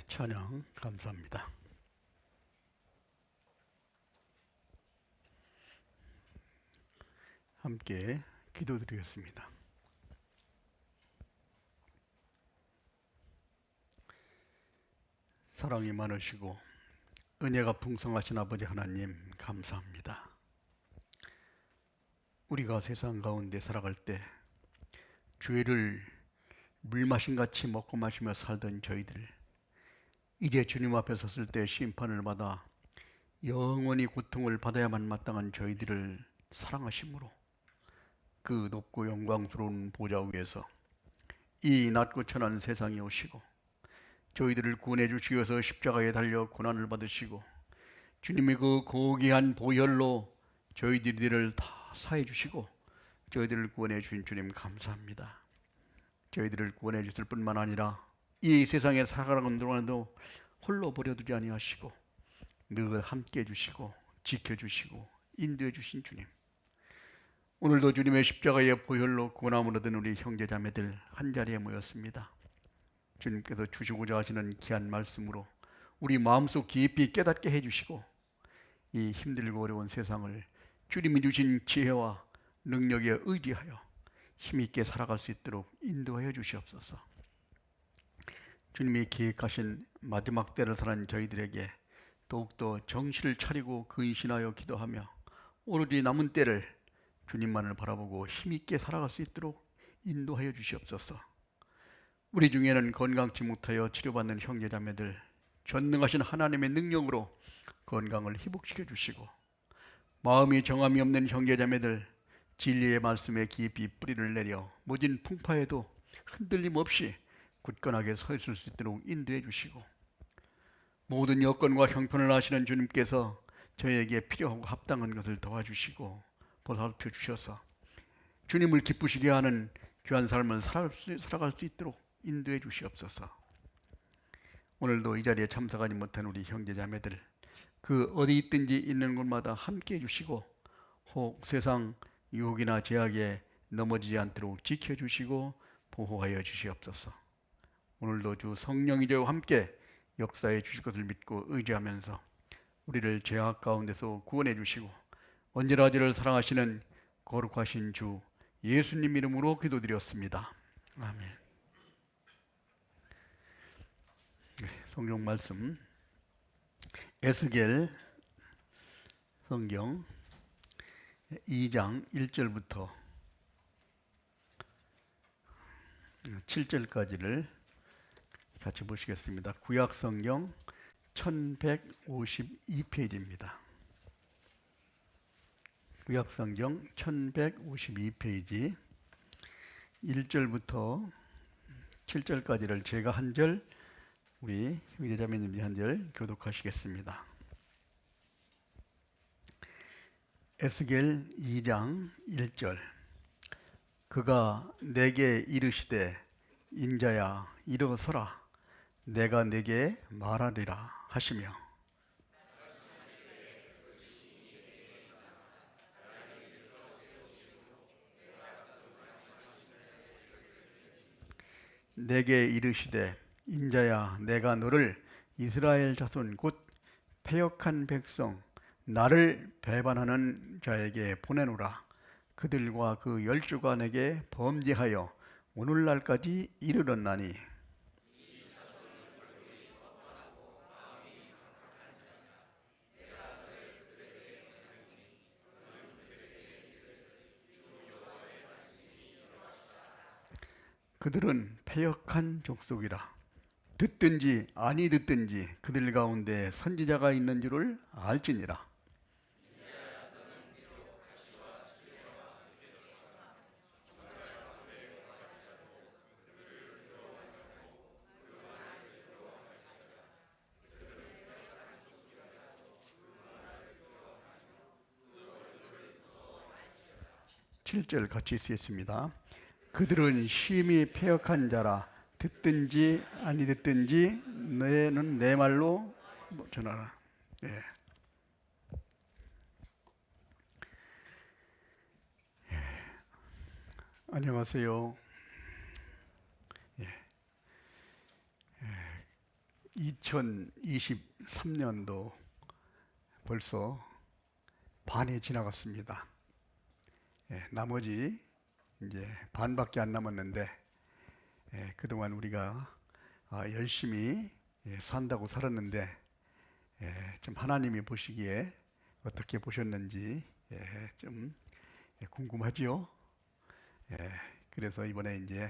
찬양 감사합니다. 함께 기도드리겠습니다. 사랑이 많으시고 은혜가 풍성하신 아버지 하나님 감사합니다. 우리가 세상 가운데 살아갈 때 죄를 물마신같이 먹고 마시며 살던 저희들, 이제 주님 앞에 섰을 때 심판을 받아 영원히 고통을 받아야만 마땅한 저희들을 사랑하심으로 그 높고 영광스러운 보좌 위에서 이 낮고 천한 세상에 오시고 저희들을 구원해 주시기 위해서 십자가에 달려 고난을 받으시고 주님의 그 고귀한 보혈로 저희들을 다 사해 주시고 저희들을 구원해 주신 주님 감사합니다. 저희들을 구원해 주실 뿐만 아니라 이 세상에 살아가는 동안도 홀로 버려두지 아니하시고 늘 함께 해주시고 지켜주시고 인도해 주신 주님, 오늘도 주님의 십자가의 보혈로 구원함을 얻은 우리 형제자매들 한자리에 모였습니다. 주님께서 주시고자 하시는 귀한 말씀으로 우리 마음속 깊이 깨닫게 해주시고 이 힘들고 어려운 세상을 주님이 주신 지혜와 능력에 의지하여 힘있게 살아갈 수 있도록 인도하여 주시옵소서. 주님이 계획하신 마지막 때를 사는 저희들에게 더욱더 정신을 차리고 근신하여 기도하며 오로지 남은 때를 주님만을 바라보고 힘있게 살아갈 수 있도록 인도하여 주시옵소서. 우리 중에는 건강치 못하여 치료받는 형제자매들 전능하신 하나님의 능력으로 건강을 회복시켜 주시고, 마음이 정함이 없는 형제자매들 진리의 말씀에 깊이 뿌리를 내려 모진 풍파에도 흔들림 없이 굳건하게 서 있을 수 있도록 인도해 주시고, 모든 여건과 형편을 아시는 주님께서 저희에게 필요하고 합당한 것을 도와주시고 보살펴 주셔서 주님을 기쁘시게 하는 귀한 삶을 살아갈 수 있도록 인도해 주시옵소서. 오늘도 이 자리에 참석하지 못한 우리 형제자매들 그 어디 있든지 있는 곳마다 함께 해주시고 혹 세상 유혹이나 제약에 넘어지지 않도록 지켜주시고 보호하여 주시옵소서. 오늘도 주 성령이 저와 함께 역사해 주실 것을 믿고 의지하면서 우리를 죄악 가운데서 구원해 주시고 언제나 저를 사랑하시는 거룩하신 주 예수님 이름으로 기도드렸습니다. 아멘. 성경 말씀 에스겔 성경 2장 1절부터 7절까지를 같이 보시겠습니다. 구약 성경 1152페이지입니다. 구약 성경 1152페이지 1절부터 7절까지를 제가 한 절, 우리 형제자매님이 한 절 교독하시겠습니다. 에스겔 2장 1절. 그가 내게 이르시되 인자야 일어서라, 내가 내게 말하리라 하시며, 내게 이르시되 인자야 내가 너를 이스라엘 자손 곧 패역한 백성 나를 배반하는 자에게 보내노라. 그들과 그 열조가 내게 범죄하여 오늘날까지 이르렀나니, 그들은 패역한 족속이라. 듣든지 아니 듣든지 그들 가운데 선지자가 있는 줄을 알지니라. 칠 절 같이 쓰겠습니다. 그들은 심히 패역한 자라. 듣든지 아니 듣든지 너는 내 말로 전하라. 예. 안녕하세요. 예. 2023년도 벌써 반이 지나갔습니다. 나머지 이제 반밖에 안 남았는데 그동안 우리가 열심히 산다고 살았는데 좀 하나님이 보시기에 어떻게 보셨는지 좀 궁금하지요. 그래서 이번에 이제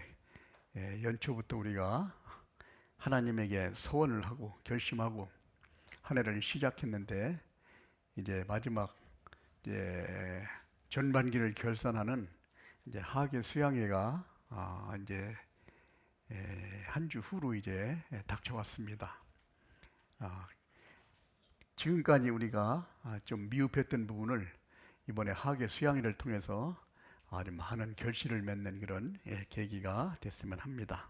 연초부터 우리가 하나님에게 소원을 하고 결심하고 한 해를 시작했는데 이제 마지막 이제 전반기를 결산하는 이제 하계 수양회가 이제 한 주 후로 이제 닥쳐왔습니다. 지금까지 우리가 좀 미흡했던 부분을 이번에 하계 수양회를 통해서 아주 많은 결실을 맺는 그런 계기가 됐으면 합니다.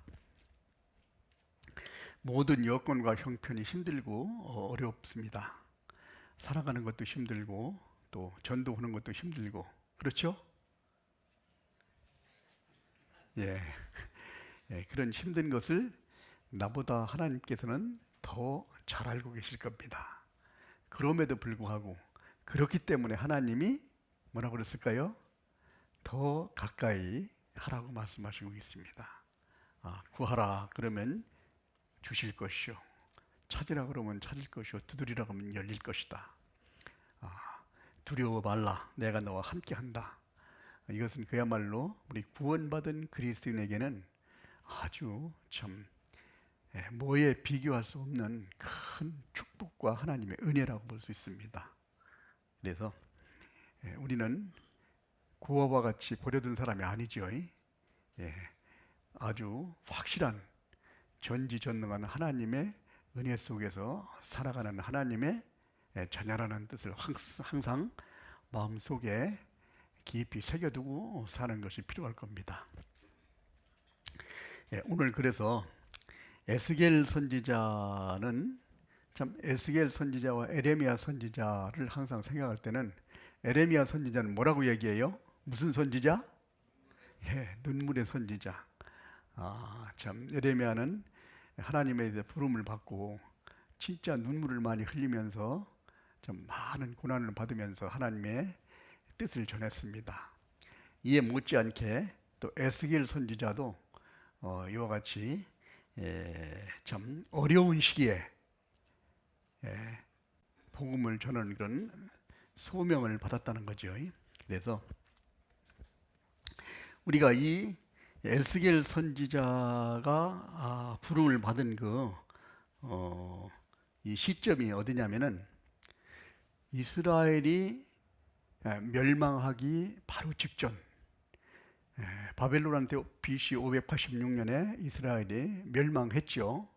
모든 여건과 형편이 힘들고 어렵습니다. 살아가는 것도 힘들고 또 전도하는 것도 힘들고 그렇죠? 그런 힘든 것을 나보다 하나님께서는 더 잘 알고 계실 겁니다. 그럼에도 불구하고 그렇기 때문에 하나님이 뭐라고 그랬을까요? 더 가까이 하라고 말씀하시고 있습니다. 구하라 그러면 주실 것이요, 찾으라 그러면 찾을 것이요, 두드리라 그러면 열릴 것이다. 두려워 말라, 내가 너와 함께한다. 이것은 그야말로 우리 구원받은 그리스도인에게는 아주 참 뭐에 비교할 수 없는 큰 축복과 하나님의 은혜라고 볼 수 있습니다. 그래서 우리는 구하와 같이 버려둔 사람이 아니죠. 아주 확실한 전지전능한 하나님의 은혜 속에서 살아가는 하나님의 자녀라는 뜻을 항상 마음속에 깊이 새겨두고 사는 것이 필요할 겁니다. 오늘 그래서 에스겔 선지자는 참 에스겔 선지자와 에레미야 선지자를 항상 생각할 때는 에레미야 선지자는 뭐라고 얘기해요? 무슨 선지자? 눈물의 선지자. 참 에레미야는 하나님의 부름을 받고 진짜 눈물을 많이 흘리면서 좀 많은 고난을 받으면서 하나님의 뜻을 전했습니다. 이에 못지않게 또 에스겔 선지자도 이와 같이 참 어려운 시기에 복음을 전하는 그런 소명을 받았다는 거죠. 그래서 우리가 이 에스겔 선지자가 부름을 받은 이 시점이 어디냐면은 이스라엘이 멸망하기 바로 직전, 바벨론한테 BC 586년에 이스라엘이 멸망했죠.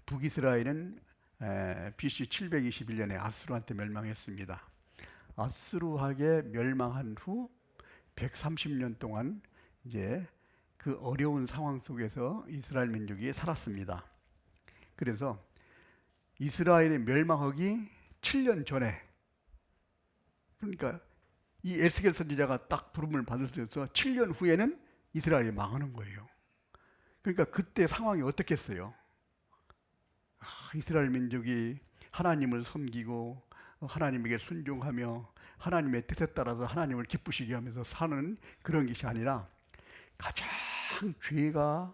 북이스라엘은 BC 721년에 아수르한테 멸망했습니다. 아수르에게 멸망한 후 130년 동안 이제 그 어려운 상황 속에서 이스라엘 민족이 살았습니다. 그래서 이스라엘이 멸망하기 7년 전에, 그러니까 이 에스겔 선지자가 딱 부름을 받을 수 있어서 7년 후에는 이스라엘이 망하는 거예요. 그러니까 그때 상황이 어떻겠어요? 이스라엘 민족이 하나님을 섬기고 하나님에게 순종하며 하나님의 뜻에 따라서 하나님을 기쁘시게 하면서 사는 그런 것이 아니라 가장 죄가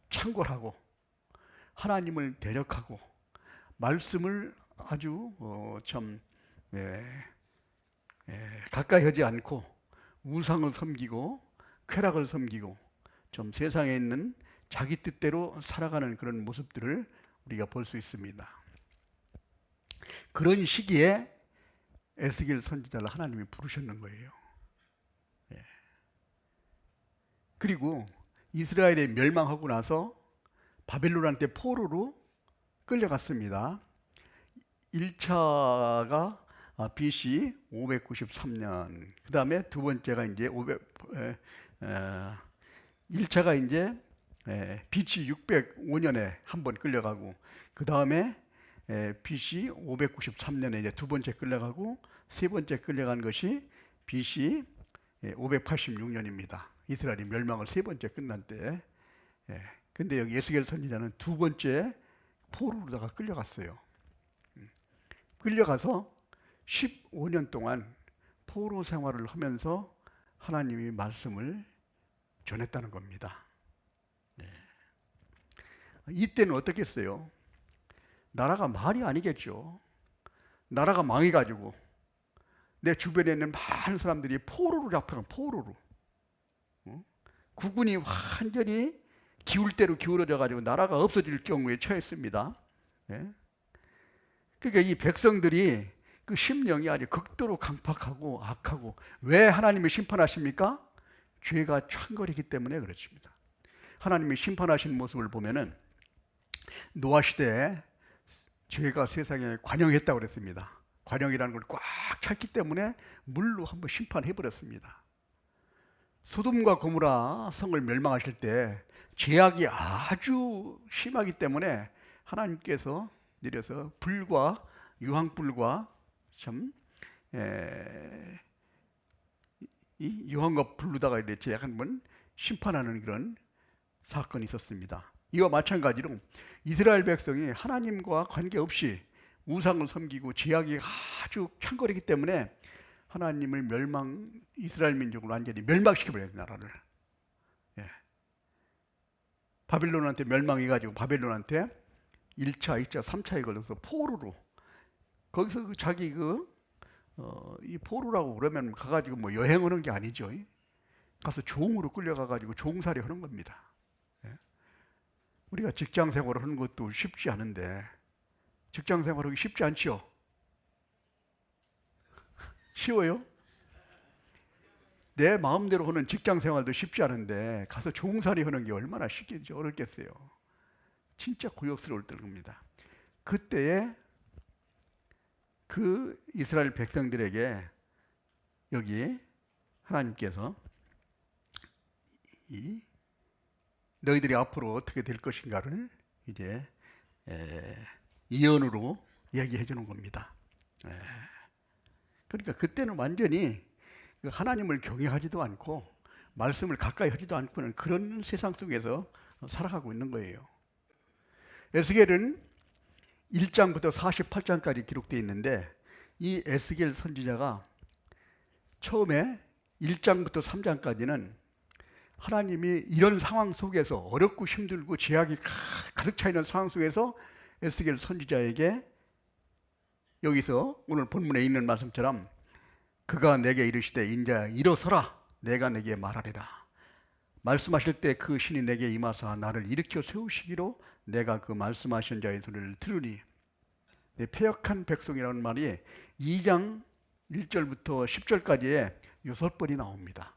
창궐하고 하나님을 대적하고 말씀을 아주 가까이 하지 않고 우상을 섬기고 쾌락을 섬기고 좀 세상에 있는 자기 뜻대로 살아가는 그런 모습들을 우리가 볼 수 있습니다. 그런 시기에 에스겔 선지자를 하나님이 부르셨는 거예요. 그리고 이스라엘이 멸망하고 나서 바벨론한테 포로로 끌려갔습니다. 1차가 BC 593년, 그 다음에 두 번째가 이제 1차가 이제 BC 605년에 한 번 끌려가고, 그 다음에 BC 593년에 이제 두 번째 끌려가고, 세 번째 끌려간 것이 BC 586년입니다. 이스라엘이 멸망을 세 번째 끝난 때. 근데 여기 에스겔 선지자는 두 번째 포로로다가 끌려갔어요. 끌려가서 15년 동안 포로 생활을 하면서 하나님이 말씀을 전했다는 겁니다. 네. 이때는 어떻겠어요? 나라가 말이 아니겠죠. 나라가 망해가지고 내 주변에 있는 많은 사람들이 포로로 잡혀간 포로로. 국군이 완전히 기울 대로 기울어져 가지고 나라가 없어질 경우에 처했습니다. 예? 그러니까 이 백성들이 그 심령이 아주 극도로 강팍하고 악하고, 왜 하나님이 심판하십니까? 죄가 창거리기 때문에 그렇습니다. 하나님이 심판하신 모습을 보면은 노아 시대에 죄가 세상에 관영했다고 그랬습니다. 관영이라는 걸 꽉 찼기 때문에 물로 한번 심판해 버렸습니다. 소돔과 고모라 성을 멸망하실 때 죄악이 아주 심하기 때문에 하나님께서 내려서 불과 유황불과 이 유황과 불로다가 이렇게 약간 심판하는 그런 사건이 있었습니다. 이와 마찬가지로 이스라엘 백성이 하나님과 관계없이 우상을 섬기고 죄악이 아주 창거리기 때문에 하나님을 이스라엘 민족을 완전히 멸망시켜버려요, 나라를. 예. 바빌론한테 멸망해가지고 바빌론한테 1차, 2차, 3차에 걸려서 포로로, 거기서 자기 이 포로라고 그러면 가가지고 뭐 여행하는 게 아니죠. 가서 종으로 끌려가가지고 종살이 하는 겁니다. 예. 우리가 직장 생활을 하는 것도 쉽지 않은데, 직장 생활하기 쉽지 않지요? 쉬워요? 내 마음대로 하는 직장 생활도 쉽지 않은데 가서 종살이 하는 게 얼마나 쉽겠지, 어렵겠어요. 진짜 고역스러울 때입니다. 그때에 그 이스라엘 백성들에게 여기 하나님께서 너희들이 앞으로 어떻게 될 것인가를 이제 예언으로 얘기해 주는 겁니다. 그러니까 그때는 완전히 하나님을 경외하지도 않고 말씀을 가까이 하지도 않고는 그런 세상 속에서 살아가고 있는 거예요. 에스겔은 1장부터 48장까지 기록되어 있는데, 이 에스겔 선지자가 처음에 1장부터 3장까지는 하나님이 이런 상황 속에서, 어렵고 힘들고 죄악이 가득 차 있는 상황 속에서 에스겔 선지자에게, 여기서 오늘 본문에 있는 말씀처럼 그가 내게 이르시되 인자야 일어서라, 내가 내게 말하리라. 말씀하실 때 그 신이 내게 임하사 나를 일으켜 세우시기로 내가 그 말씀하신 자의 소리를 들으니. 패역한 백성이라는 말이 2장 1절부터 10절까지에 6번이 나옵니다.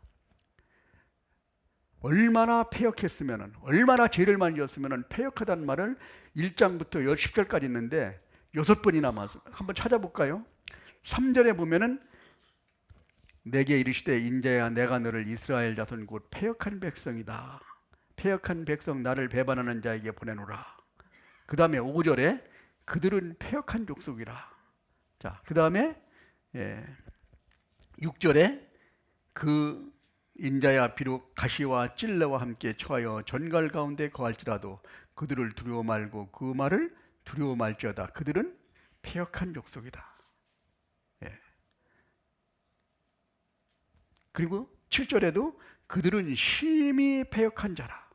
얼마나 패역했으면, 얼마나 죄를 많이 지었으면 패역하다는 말을 1장부터 10절까지 있는데 6번이나 말씀. 한번 찾아볼까요? 3절에 보면은 내게 이르시되 인자야 내가 너를 이스라엘 자손 곧 패역한 백성이다. 패역한 백성 나를 배반하는 자에게 보내노라. 그 다음에 5절에 그들은 패역한 족속이라. 자, 그 다음에 6절에 그 인자야 비록 가시와 찔레와 함께 처하여 전갈 가운데 거할지라도 그들을 두려워 말고 그 말을 두려워 말지어다. 그들은 패역한 족속이다. 그리고 7절에도 그들은 심히 패역한 자라.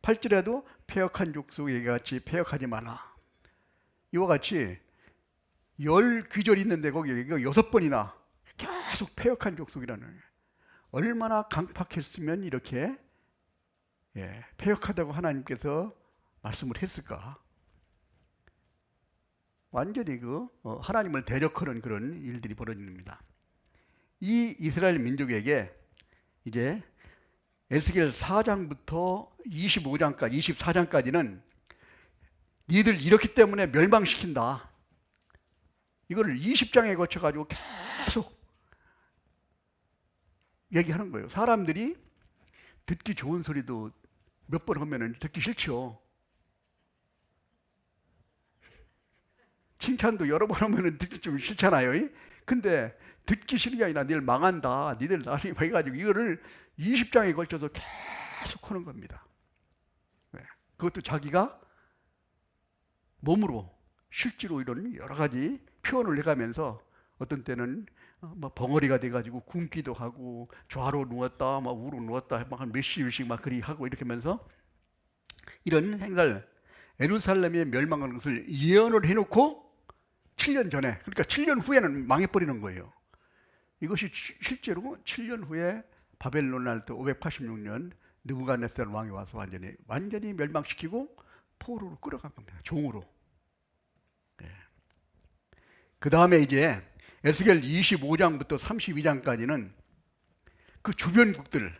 8절에도 패역한 족속에게 같이 패역하지 마라. 이와 같이 10귀절이 있는데 거기 6번이나 계속 패역한 족속이라는, 얼마나 강팍했으면 이렇게 패역하다고 하나님께서 말씀을 했을까. 완전히 하나님을 대적하는 그런 일들이 벌어집니다. 이 이스라엘 민족에게 이제 에스겔 4장부터 25장까지 24장까지는 니들 이렇기 때문에 멸망시킨다, 이거를 20장에 거쳐가지고 계속 얘기하는 거예요. 사람들이 듣기 좋은 소리도 몇 번 하면 듣기 싫죠. 칭찬도 여러 번 하면 듣기 좀 싫잖아요. 근데 듣기 싫은 게 아니라 니들 망한다, 니들 나중에 해가지고 이거를 20장에 걸쳐서 계속 하는 겁니다. 그것도 자기가 몸으로 실제로 이런 여러 가지 표현을 해가면서 어떤 때는 막 벙어리가 돼가지고 굶기도 하고 좌로 누웠다 막 우로 누웠다 막 한 몇십 일씩 막 그리 하고 이렇게 하면서 이런 행사를 예루살렘이 멸망하는 것을 예언을 해놓고 7년 전에, 그러니까 7년 후에는 망해버리는 거예요. 이것이 실제로 7년 후에 바벨론 날 때 586년 느부갓네살 왕이 와서 완전히 멸망시키고 포로로 끌어간 겁니다. 종으로. 예. 그 다음에 이제 에스겔 25장부터 32장까지는 그 주변국들,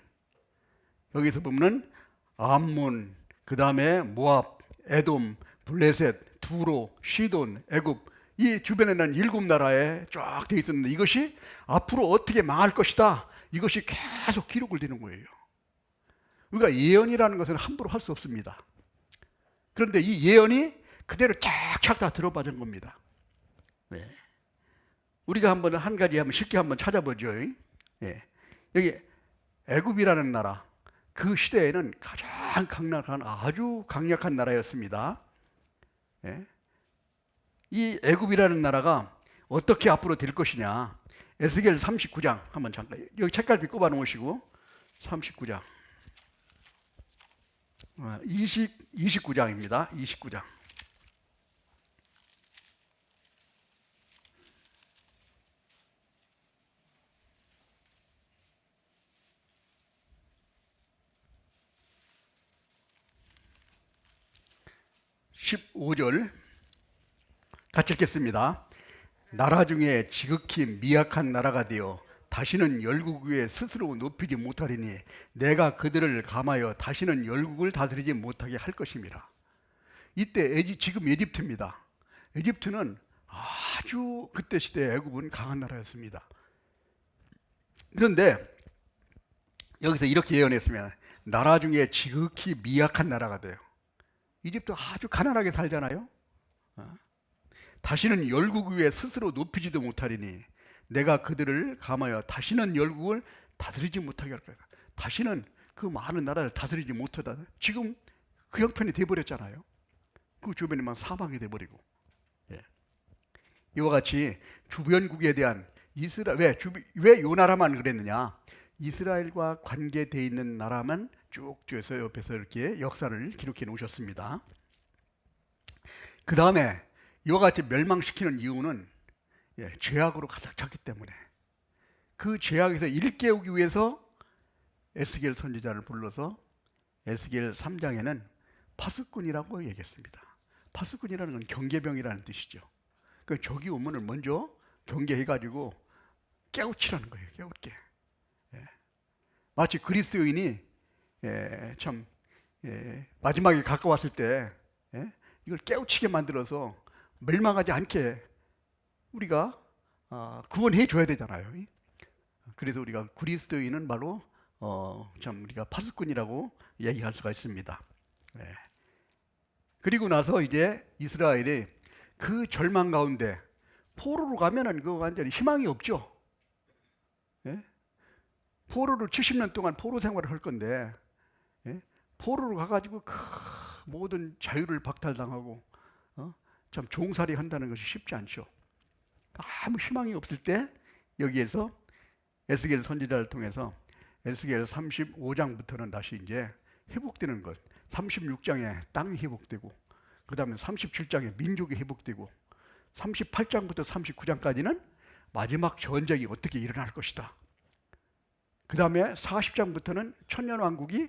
여기서 보면은 암몬, 그 다음에 모압, 에돔, 블레셋, 두로, 시돈, 애굽, 이 주변에는 7나라에 쫙 돼 있었는데 이것이 앞으로 어떻게 망할 것이다, 이것이 계속 기록을 되는 거예요. 우리가 예언이라는 것은 함부로 할 수 없습니다. 그런데 이 예언이 그대로 쫙쫙 다 들어맞은 겁니다. 네. 우리가 한 가지 쉽게 찾아보죠. 예. 여기 애굽이라는 나라, 그 시대에는 가장 아주 강력한 나라였습니다. 예. 이 애굽이라는 나라가 어떻게 앞으로 될 것이냐, 에스겔 39장 한번 잠깐 여기 책갈피 꼽아 놓으시고 39장 29장입니다. 29장. (15절) 같이 읽겠습니다. 나라 중에 지극히 미약한 나라가 되어 다시는 열국 위에 스스로 높이지 못하리니 내가 그들을 감하여 다시는 열국을 다스리지 못하게 할 것입니다. 이때 지금 에집트입니다. 에집트는 아주 그때 시대에 애굽은 강한 나라였습니다. 그런데 여기서 이렇게 예언했으면 나라 중에 지극히 미약한 나라가 돼요. 이집트 아주 가난하게 살잖아요. 다시는 열국 위에 스스로 높이지도 못하리니 내가 그들을 감하여 다시는 열국을 다스리지 못하게 할 거야. 다시는 그 많은 나라를 다스리지 못하다. 지금 그 형편이 돼버렸잖아요. 그 주변에만 사방이 돼버리고. 예. 이와 같이 주변국에 대한 왜 요 나라만 그랬느냐? 이스라엘과 관계되어 있는 나라만 쭉 쭉 옆에서 이렇게 역사를 기록해 놓으셨습니다. 그 다음에 이와 같이 멸망시키는 이유는 죄악으로 가득 찼기 때문에, 그 죄악에서 일깨우기 위해서 에스겔 선지자를 불러서 에스겔 3장에는 파수꾼이라고 얘기했습니다. 파수꾼이라는 건 경계병이라는 뜻이죠. 그 저기 오면을 먼저 경계해가지고 깨우치라는 거예요. 깨우게. 마치 그리스도인이 마지막에 가까웠을 때 이걸 깨우치게 만들어서 멸망하지 않게 우리가 구원해 줘야 되잖아요. 그래서 우리가 그리스도인은 바로 우리가 파수꾼이라고 얘기할 수가 있습니다. 그리고 나서 이제 이스라엘이 그 절망 가운데 포로로 가면은 그 완전히 희망이 없죠. 포로를 70년 동안 포로 생활을 할 건데 포로로 가가지고 그 모든 자유를 박탈당하고 참 종살이 한다는 것이 쉽지 않죠. 아무 희망이 없을 때 여기에서 에스겔 선지자를 통해서 에스겔 35장부터는 다시 이제 회복되는 것, 36장에 땅이 회복되고, 그 다음에 37장에 민족이 회복되고, 38장부터 39장까지는 마지막 전쟁이 어떻게 일어날 것이다. 그 다음에 40장부터는 천년왕국이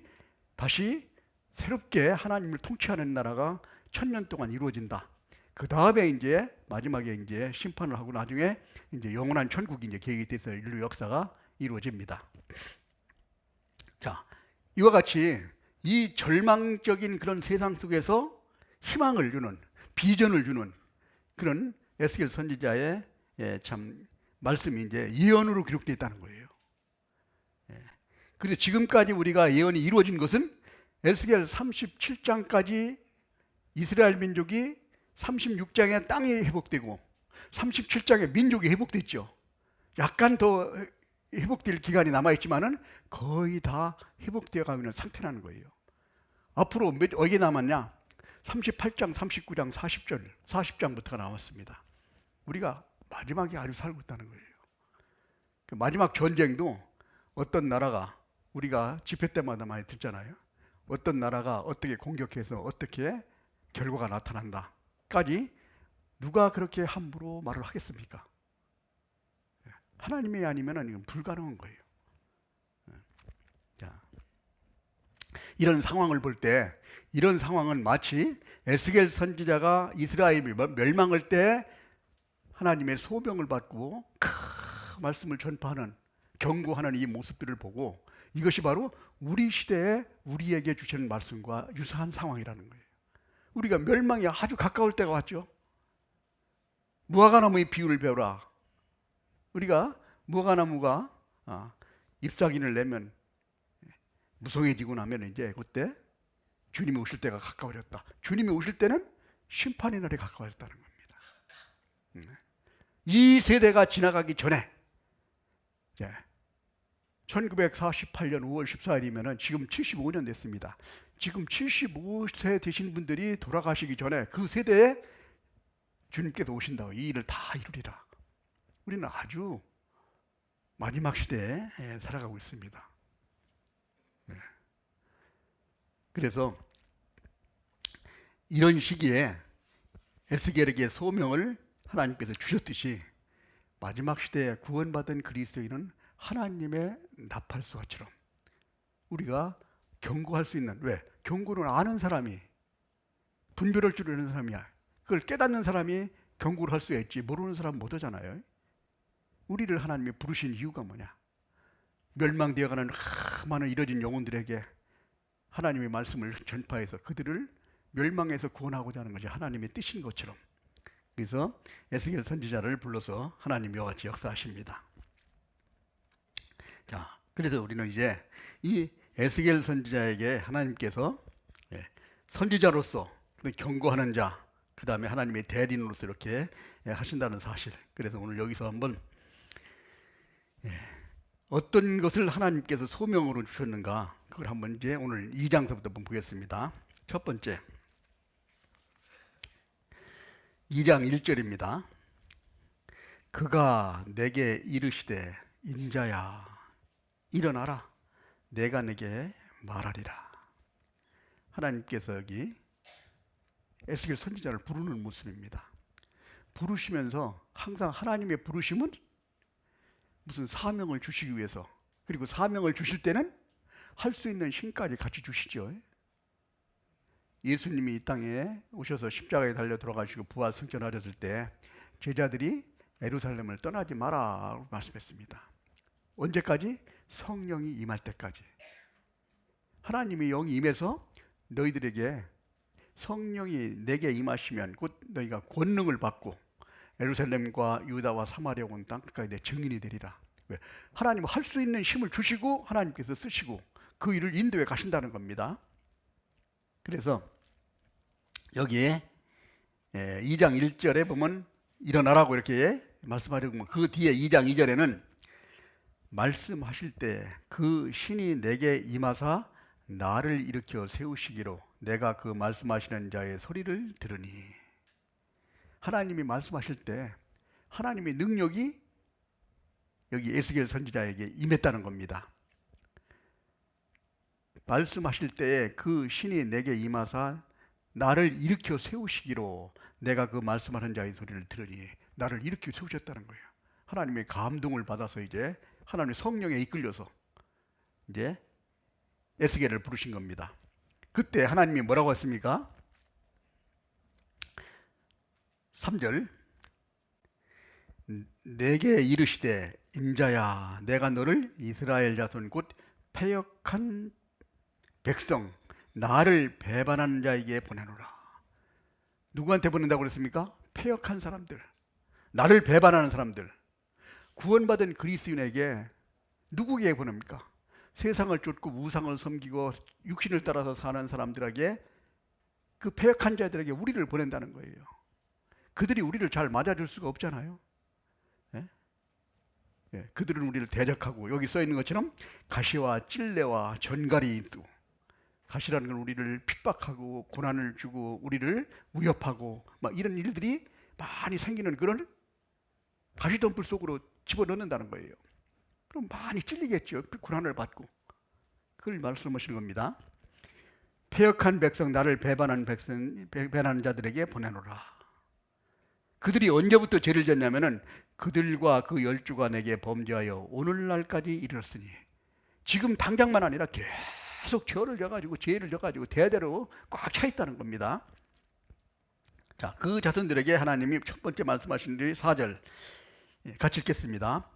다시 새롭게 하나님을 통치하는 나라가 1000년 동안 이루어진다. 그 다음에 이제 마지막에 이제 심판을 하고 나중에 이제 영원한 천국이 이제 계획이 돼서 인류 역사가 이루어집니다. 자, 이와 같이 이 절망적인 그런 세상 속에서 희망을 주는, 비전을 주는 그런 에스겔 선지자의 참 말씀이 이제 예언으로 기록되어 있다는 거예요. 그래서 지금까지 우리가 예언이 이루어진 것은 에스겔 37장까지 이스라엘 민족이 36장에 땅이 회복되고 37장에 민족이 회복됐죠. 약간 더 회복될 기간이 남아있지만은 거의 다 회복되어 가고 있는 상태라는 거예요. 앞으로 어디 남았냐? 38장, 39장, 40절, 40장부터가 나왔습니다. 우리가 마지막에 아주 살고 있다는 거예요. 그 마지막 전쟁도 어떤 나라가, 우리가 집회 때마다 많이 듣잖아요. 어떤 나라가 어떻게 공격해서 어떻게 결과가 나타난다까지 누가 그렇게 함부로 말을 하겠습니까? 하나님이 아니면 이건 불가능한 거예요. 자, 이런 상황을 볼 때, 이런 상황은 마치 에스겔 선지자가 이스라엘이 멸망할 때 하나님의 소명을 받고 말씀을 전파하는, 경고하는 이 모습들을 보고 이것이 바로 우리 시대에 우리에게 주시는 말씀과 유사한 상황이라는 거예요. 우리가 멸망이 아주 가까울 때가 왔죠. 무화과나무의 비유를 배우라. 우리가 무화과나무가 잎사귀를 내면 무성해지고 나면 이제 그때 주님이 오실 때가 가까워졌다. 주님이 오실 때는 심판의 날이 가까워졌다는 겁니다. 이 세대가 지나가기 전에 1948년 5월 14일이면 지금 75년 됐습니다. 지금 75세 되신 분들이 돌아가시기 전에 그 세대에 주님께서 오신다고 이 일을 다 이루리라. 우리는 아주 마지막 시대에 살아가고 있습니다. 그래서 이런 시기에 에스겔에게 소명을 하나님께서 주셨듯이 마지막 시대에 구원받은 그리스도인은 하나님의 나팔수와처럼 우리가 경고할 수 있는, 왜? 경고를 아는 사람이, 분별할 줄 아는 사람이야. 그걸 깨닫는 사람이 경고를 할 수 있지, 모르는 사람은 못 하잖아요. 우리를 하나님이 부르신 이유가 뭐냐? 멸망되어가는 많은 이뤄진 영혼들에게 하나님의 말씀을 전파해서 그들을 멸망에서 구원하고자 하는 것이 하나님의 뜻인 것처럼, 그래서 에스겔 선지자를 불러서 하나님이 이와 같이 역사하십니다. 자, 그래서 우리는 이제 이 에스겔 선지자에게 하나님께서 선지자로서 경고하는 자, 그 다음에 하나님의 대리인으로서 이렇게 하신다는 사실. 그래서 오늘 여기서 한번 어떤 것을 하나님께서 소명으로 주셨는가, 그걸 한번 이제 오늘 2장서부터 한번 보겠습니다. 첫 번째, 2장 1절입니다. 그가 내게 이르시되 인자야 일어나라, 내가 내게 말하리라. 하나님께서 여기 에스겔 선지자를 부르는 모습입니다. 부르시면서 항상 하나님의 부르심은 무슨 사명을 주시기 위해서, 그리고 사명을 주실 때는 할 수 있는 힘까지 같이 주시죠. 예수님이 이 땅에 오셔서 십자가에 달려 돌아가시고 부활 승천하셨을 때 제자들이 예루살렘을 떠나지 마라 말씀했습니다. 언제까지? 성령이 임할 때까지. 하나님의 영이 임해서 너희들에게, 성령이 내게 임하시면 곧 너희가 권능을 받고 예루살렘과 유다와 사마리아 온 땅 끝까지 내 증인이 되리라. 왜? 하나님은 할 수 있는 힘을 주시고 하나님께서 쓰시고 그 일을 인도해 가신다는 겁니다. 그래서 여기에 2장 1절에 보면 일어나라고 이렇게 말씀하려고, 그 뒤에 2장 2절에는 말씀하실 때 그 신이 내게 임하사 나를 일으켜 세우시기로 내가 그 말씀하시는 자의 소리를 들으니. 하나님이 말씀하실 때 하나님의 능력이 여기 에스겔 선지자에게 임했다는 겁니다. 말씀하실 때에 그 신이 내게 임하사 나를 일으켜 세우시기로 내가 그 말씀하는 자의 소리를 들으니, 나를 일으켜 세우셨다는 거예요. 하나님의 감동을 받아서 이제 하나님의 성령에 이끌려서 이제 에스겔을 부르신 겁니다. 그때 하나님이 뭐라고 했습니까? 3절, 내게 이르시되 인자야 내가 너를 이스라엘 자손 곧 패역한 백성 나를 배반하는 자에게 보내노라. 누구한테 보낸다고 그랬습니까? 패역한 사람들, 나를 배반하는 사람들. 구원받은 그리스도인에게 누구에게 보냅니까? 세상을 쫓고 우상을 섬기고 육신을 따라서 사는 사람들에게, 그 패역한 자들에게 우리를 보낸다는 거예요. 그들이 우리를 잘 맞아줄 수가 없잖아요. 그들은 우리를 대적하고, 여기 써 있는 것처럼 가시와 찔레와 전갈이 있고 가시라는 건 우리를 핍박하고 고난을 주고 우리를 위협하고 막 이런 일들이 많이 생기는 그런 가시덤불 속으로 집어넣는다는 거예요. 그럼 많이 찔리겠죠. 고난을 받고. 그걸 말씀하시는 겁니다. 패역한 백성, 나를 배반하는 자들에게 보내노라. 그들이 언제부터 죄를 졌냐면은 그들과 그 12가 내게 범죄하여 오늘날까지 이르렀으니, 지금 당장만 아니라 계속 죄를 져가지고 대대로 꽉 차 있다는 겁니다. 자, 그 자손들에게 하나님이 첫 번째 말씀하신 게 4절 같이 읽겠습니다.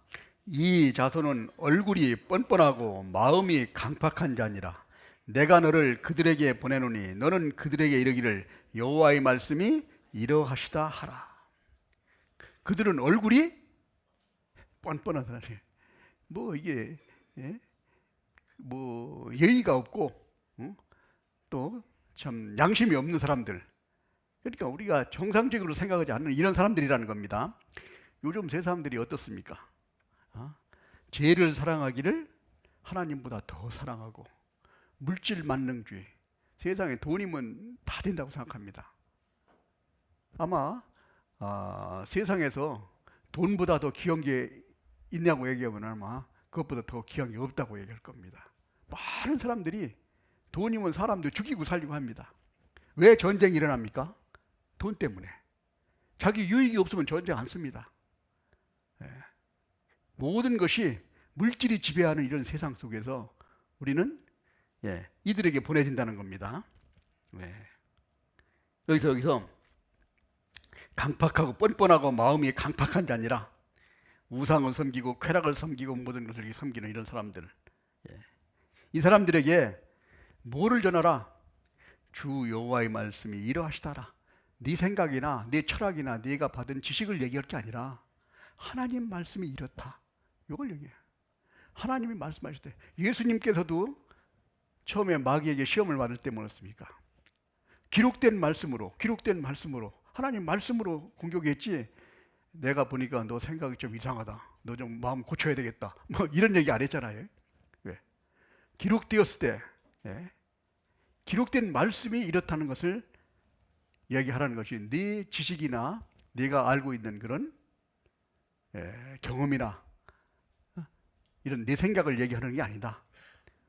이 자손은 얼굴이 뻔뻔하고 마음이 강팍한 자니라. 내가 너를 그들에게 보내노니 너는 그들에게 이르기를 여호와의 말씀이 이러하시다 하라. 그들은 얼굴이 뻔뻔하다니, 뭐 이게 뭐 예의가 없고 또 참 양심이 없는 사람들, 그러니까 우리가 정상적으로 생각하지 않는 이런 사람들이라는 겁니다. 요즘 세 사람들이 어떻습니까? 죄를 사랑하기를 하나님보다 더 사랑하고 물질 만능주의, 세상에 돈이면 다 된다고 생각합니다. 아마 세상에서 돈보다 더 귀한 게 있냐고 얘기하면 아마 그것보다 더 귀한 게 없다고 얘기할 겁니다. 많은 사람들이 돈이면 사람들 죽이고 살리고 합니다. 왜 전쟁이 일어납니까? 돈 때문에. 자기 유익이 없으면 전쟁 안 씁니다. 모든 것이 물질이 지배하는 이런 세상 속에서 우리는 이들에게 보내진다는 겁니다. 여기서 강팍하고 뻔뻔하고 마음이 강팍한 자니라. 우상을 섬기고 쾌락을 섬기고 모든 것을 섬기는 이런 사람들, 이 사람들에게 뭐를 전하라? 주 여호와의 말씀이 이러하시다라. 네 생각이나 네 철학이나 네가 받은 지식을 얘기할 게 아니라 하나님 말씀이 이렇다, 이걸 얘기해요. 하나님이 말씀하실 때, 예수님께서도 처음에 마귀에게 시험을 받을 때 뭐였습니까? 기록된 말씀으로 하나님 말씀으로 공격했지, 내가 보니까 너 생각이 좀 이상하다, 너 좀 마음 고쳐야 되겠다, 뭐 이런 얘기 안 했잖아요. 왜? 기록되었을 때 기록된 말씀이 이렇다는 것을 얘기하라는 것이, 네 지식이나 네가 알고 있는 그런 경험이나 이런 네 생각을 얘기하는 게 아니다.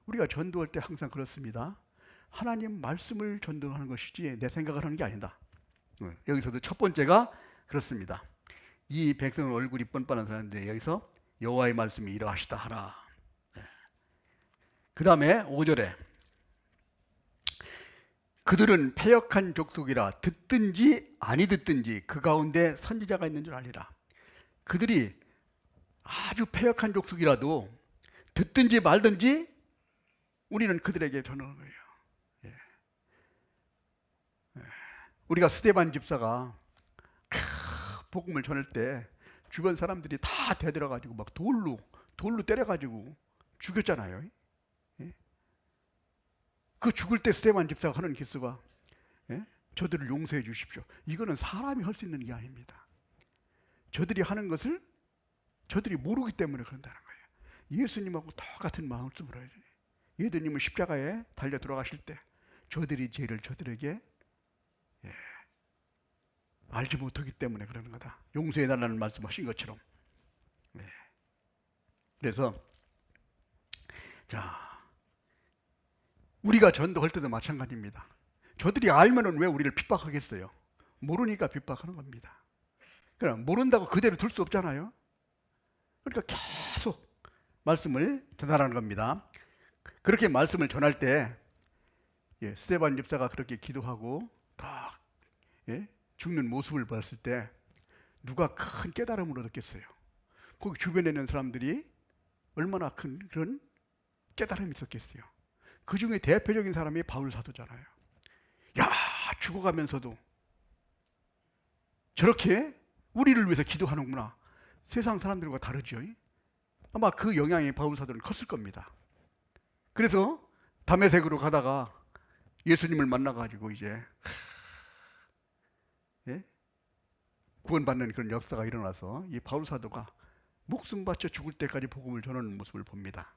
우리가 전도할 때 항상 그렇습니다. 하나님 말씀을 전도하는 것이지 내 생각을 하는 게 아니다. 여기서도 첫 번째가 그렇습니다. 이 백성은 얼굴이 뻔뻔한 사람인데 여기서 여호와의 말씀이 이러하시다 하라. 그 다음에 5절에 그들은 패역한 족속이라 듣든지 아니 듣든지 그 가운데 선지자가 있는 줄 알리라. 그들이 아주 패역한 족속이라도 듣든지 말든지 우리는 그들에게 전하는 거예요. 우리가 스데반 집사가 복음을 전할 때 주변 사람들이 다 대들어가지고 막 돌로 때려가지고 죽였잖아요. 그 죽을 때 스데반 집사가 하는 기스가 저들을 용서해 주십시오. 이거는 사람이 할 수 있는 게 아닙니다. 저들이 하는 것을 저들이 모르기 때문에 그런다는 거예요. 예수님하고 똑같은 마음씀으로 해야지. 예수님은 십자가에 달려 돌아가실 때 저들이 죄를 저들에게 알지 못하기 때문에 그러는 거다. 용서해 달라는 말씀하신 것처럼. 그래서 자, 우리가 전도할 때도 마찬가지입니다. 저들이 알면은 왜 우리를 핍박하겠어요? 모르니까 핍박하는 겁니다. 그럼 모른다고 그대로 둘 수 없잖아요. 그러니까 계속 말씀을 전하라는 겁니다. 그렇게 말씀을 전할 때 스데반 집사가 그렇게 기도하고 딱 죽는 모습을 봤을 때 누가 큰 깨달음을 얻었겠어요? 거기 주변에 있는 사람들이 얼마나 큰 그런 깨달음이 있었겠어요? 그 중에 대표적인 사람이 바울 사도잖아요. 야, 죽어가면서도 저렇게 우리를 위해서 기도하는구나. 세상 사람들과 다르죠. 아마 그 영향이 바울 사도는 컸을 겁니다. 그래서 다메섹으로 가다가 예수님을 만나가지고 이제 구원받는 그런 역사가 일어나서 이 바울 사도가 목숨 바쳐 죽을 때까지 복음을 전하는 모습을 봅니다.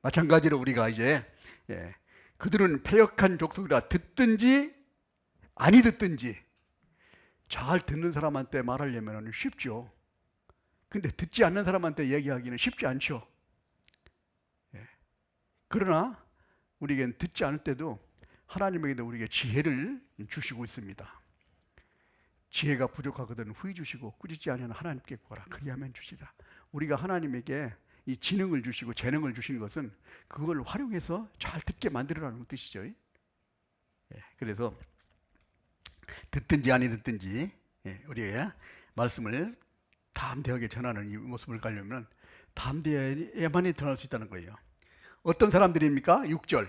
마찬가지로 우리가 이제 그들은 패역한 족속이라. 듣든지 아니 듣든지. 잘 듣는 사람한테 말하려면 쉽죠. 근데 듣지 않는 사람한테 얘기하기는 쉽지 않죠. 예. 그러나 우리에겐 듣지 않을 때도 하나님에게도 우리에게 지혜를 주시고 있습니다. 지혜가 부족하거든 후히 주시고 꾸짖지 아니하는 하나님께 구하라 그리하면 주시라. 우리가 하나님에게 이 지능을 주시고 재능을 주신 것은 그걸 활용해서 잘 듣게 만들어라는 뜻이죠. 예. 그래서 듣든지 아니 듣든지 우리의 말씀을 담대하게 전하는 이 모습을 가려면 담대해야만이 드러날 수 있다는 거예요. 어떤 사람들입니까? 6절.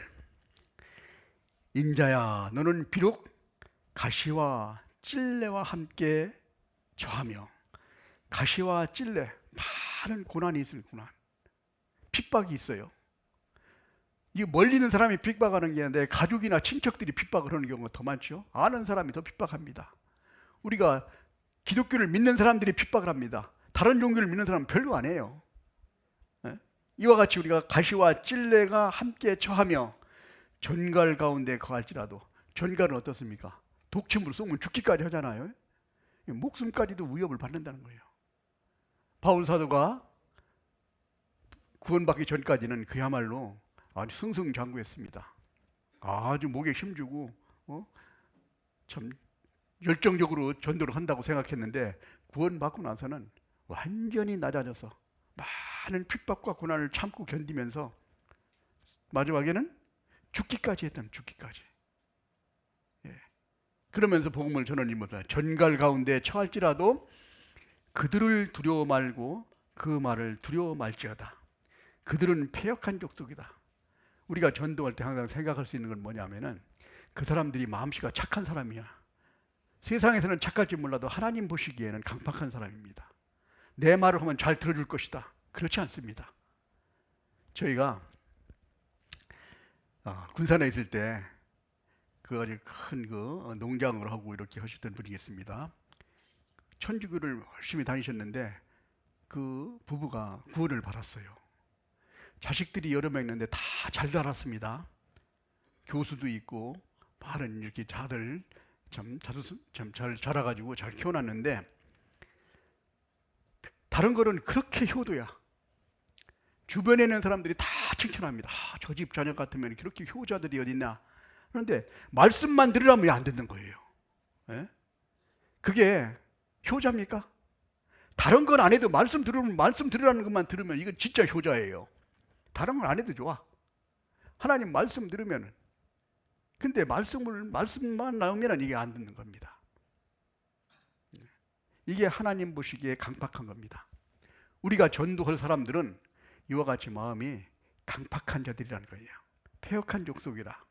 인자야 너는 비록 가시와 찔레와 함께 처하며. 가시와 찔레, 많은 고난이 있어요. 고난, 핍박이 있어요. 이 멀리 있는 사람이 핍박하는 게 내 가족이나 친척들이 핍박을 하는 경우가 더 많죠. 아는 사람이 더 핍박합니다. 우리가 기독교를 믿는 사람들이 핍박을 합니다. 다른 종교를 믿는 사람은 별로 안 해요. 이와 같이 우리가 가시와 찔레가 함께 처하며 전갈 가운데 거할지라도. 전갈은 어떻습니까? 독침으로 쏘면 죽기까지 하잖아요. 목숨까지도 위협을 받는다는 거예요. 바울 사도가 구원받기 전까지는 그야말로 아주 승승장구했습니다. 아주 목에 힘주고 참 열정적으로 전도를 한다고 생각했는데 구원받고 나서는 완전히 낮아져서 많은 핍박과 고난을 참고 견디면서 마지막에는 죽기까지 했던, 죽기까지. 그러면서 복음을 전하니 뭐다? 전갈 가운데 처할지라도 그들을 두려워 말고 그 말을 두려워 말지어다. 그들은 패역한 족속이다. 우리가 전도할 때 항상 생각할 수 있는 건 뭐냐면은 그 사람들이 마음씨가 착한 사람이야. 세상에서는 착할지 몰라도 하나님 보시기에는 강팍한 사람입니다. 내 말을 하면 잘 들어줄 것이다. 그렇지 않습니다. 저희가 군산에 있을 때 그 아주 큰 그 농장을 하고 이렇게 하셨던 분이 있습니다. 천주교를 열심히 다니셨는데 그 부부가 구원을 받았어요. 자식들이 여러 명 있는데 다 잘 자랐습니다. 교수도 있고 바른 이렇게 자들 참 잘 자라가지고 잘 키워놨는데 다른 거는 그렇게 효도야. 주변에 있는 사람들이 다 칭찬합니다. 저 집 자녀 같으면 그렇게 효자들이 어딨나. 그런데 말씀만 들으라면 안 듣는 거예요. 예? 그게 효자입니까? 다른 건 안 해도 말씀 들으라는 것만 들으면 이건 진짜 효자예요. 다른 건 안 해도 좋아. 하나님 말씀 들으면. 근데 말씀만 나오면 이게 안 듣는 겁니다. 이게 하나님 보시기에 강팍한 겁니다. 우리가 전도할 사람들은 이와 같이 마음이 강팍한 자들이라는 거예요. 패역한 족속이라.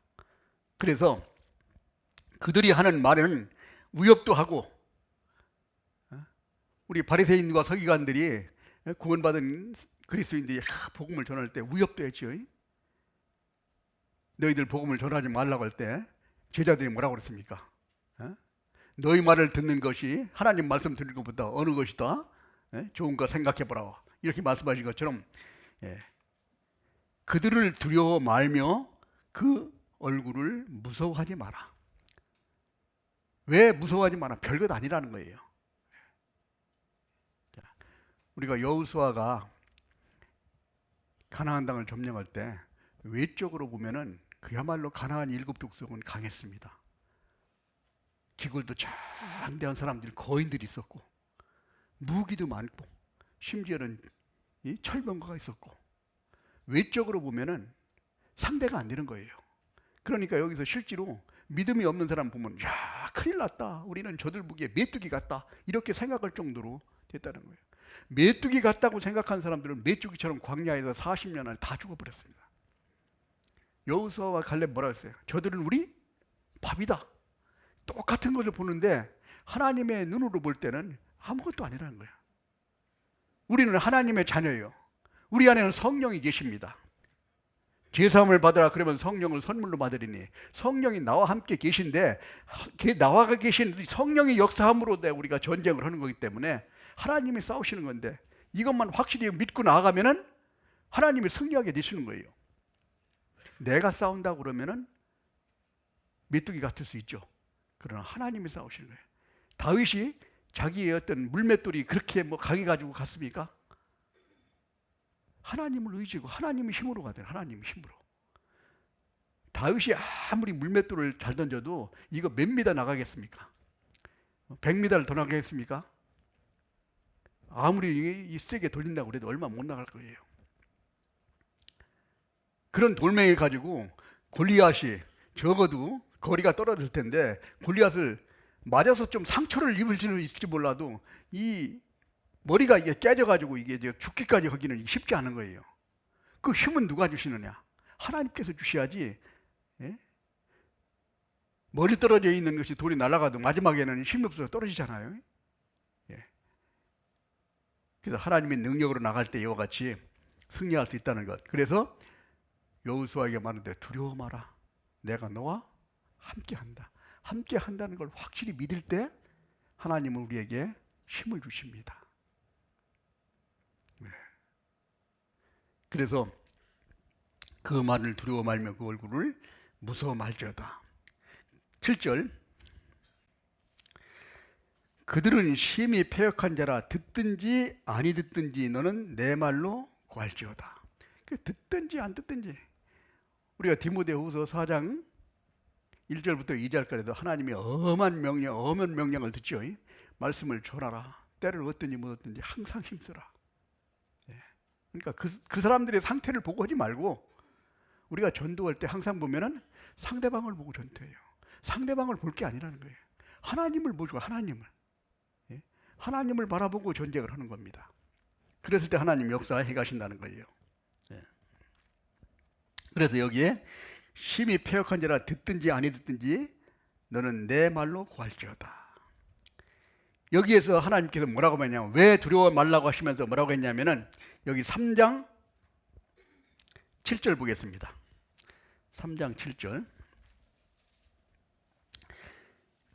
그래서 그들이 하는 말에는 위협도 하고, 우리 바리새인과 서기관들이 구원받은 그리스도인들이 복음을 전할 때 위협도 했죠. 너희들 복음을 전하지 말라고 할 때 제자들이 뭐라고 그랬습니까? 너희 말을 듣는 것이 하나님 말씀 듣는 것보다 어느 것이다 좋은가 생각해보라. 이렇게 말씀하신 것처럼 그들을 두려워 말며 그 얼굴을 무서워하지 마라. 왜 무서워하지 마라? 별것 아니라는 거예요. 우리가 여호수아가 가나안 땅을 점령할 때 외적으로 보면은 그야말로 가나안 7족속은 강했습니다. 기골도 장대한 사람들이 거인들이 있었고 무기도 많고 심지어는 이 철병거가 있었고 외적으로 보면은 상대가 안 되는 거예요. 그러니까 여기서 실제로 믿음이 없는 사람 보면 야 큰일 났다. 우리는 저들 보기에 메뚜기 같다. 이렇게 생각할 정도로 됐다는 거예요. 메뚜기 같다고 생각한 사람들은 메뚜기처럼 광야에서 40년 안에 다 죽어버렸습니다. 여호수아와 갈렙 뭐라고 했어요? 저들은 우리 밥이다. 똑같은 것을 보는데 하나님의 눈으로 볼 때는 아무것도 아니라는 거예요. 우리는 하나님의 자녀예요. 우리 안에는 성령이 계십니다. 제사함을 받으라 그러면 성령을 선물로 받으리니 성령이 나와 함께 계신데 나와 계신 성령의 역사함으로 우리가 전쟁을 하는 거기 때문에 하나님이 싸우시는 건데 이것만 확실히 믿고 나아가면은 하나님이 승리하게 되시는 거예요. 내가 싸운다고 그러면은 메뚜기 같을 수 있죠. 그러나 하나님이 싸우시는 거예요. 다윗이 자기의 어떤 물맷돌이 그렇게 뭐 강해 가지고 갔습니까? 하나님을 의지고 하나님의 힘으로 가더라. 하나님의 힘으로. 다윗이 아무리 물맷돌을 잘 던져도 이거 몇 미터 나가겠습니까? 100m를 더 나가겠습니까? 아무리 세게 돌린다고 그래도 얼마 못 나갈 거예요. 그런 돌멩이를 가지고 골리앗이 적어도 거리가 떨어질 텐데 골리앗을 맞아서 좀 상처를 입을 수는 있을지 몰라도 이 머리가 이게 깨져가지고 이게 죽기까지 하기는 쉽지 않은 거예요. 그 힘은 누가 주시느냐? 하나님께서 주셔야지. 예? 멀리 떨어져 있는 것이 돌이 날아가도 마지막에는 힘이 없어서 떨어지잖아요. 예. 그래서 하나님의 능력으로 나갈 때 이와 같이 승리할 수 있다는 것. 그래서 여호수아에게 말하는데 두려워 마라. 내가 너와 함께한다. 함께한다는 걸 확실히 믿을 때 하나님은 우리에게 힘을 주십니다. 네. 그래서 그 말을 두려워 말며 그 얼굴을 무서워 말지어다. 7절 그들은 심히 패역한 자라 듣든지 아니 듣든지 너는 내 말로 구할지어다. 듣든지 안 듣든지 우리가 디모데후서 4장 1절부터 2절까지도 하나님이 엄한 명령을 듣죠. 말씀을 전하라. 때를 얻든지 못 얻든지 항상 힘쓰라. 그러니까 그 사람들의 상태를 보고 하지 말고 우리가 전도할 때 항상 보면은 상대방을 보고 전도해요. 상대방을 볼 게 아니라는 거예요. 하나님을 보고 하나님을. 하나님을 바라보고 전쟁을 하는 겁니다. 그랬을 때 하나님 역사해 가신다는 거예요. 그래서 여기에 심히 패역한 자라 듣든지 아니 듣든지 너는 내 말로 구할지어다. 여기에서 하나님께서 뭐라고 했냐면 왜 두려워 말라고 하시면서 뭐라고 했냐면은 여기 3장 7절 보겠습니다. 3장 7절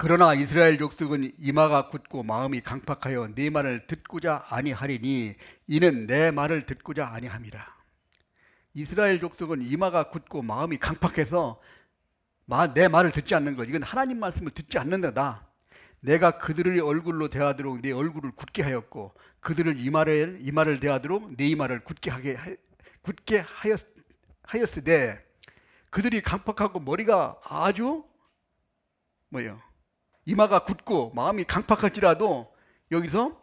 그러나 이스라엘 족속은 이마가 굳고 마음이 강팍하여 네 말을 듣고자 아니하리니 이는 내 말을 듣고자 아니함이라. 이스라엘 족속은 이마가 굳고 마음이 강팍해서 내 말을 듣지 않는 것. 이건 하나님 말씀을 듣지 않는다다. 내가 그들의 얼굴로 대하도록 네 얼굴을 굳게 하였고 그들을 이마를 대하도록 네 이마를 굳게 하였으되 그들이 강팍하고 머리가 아주 뭐예요? 이마가 굳고 마음이 강팍할지라도 여기서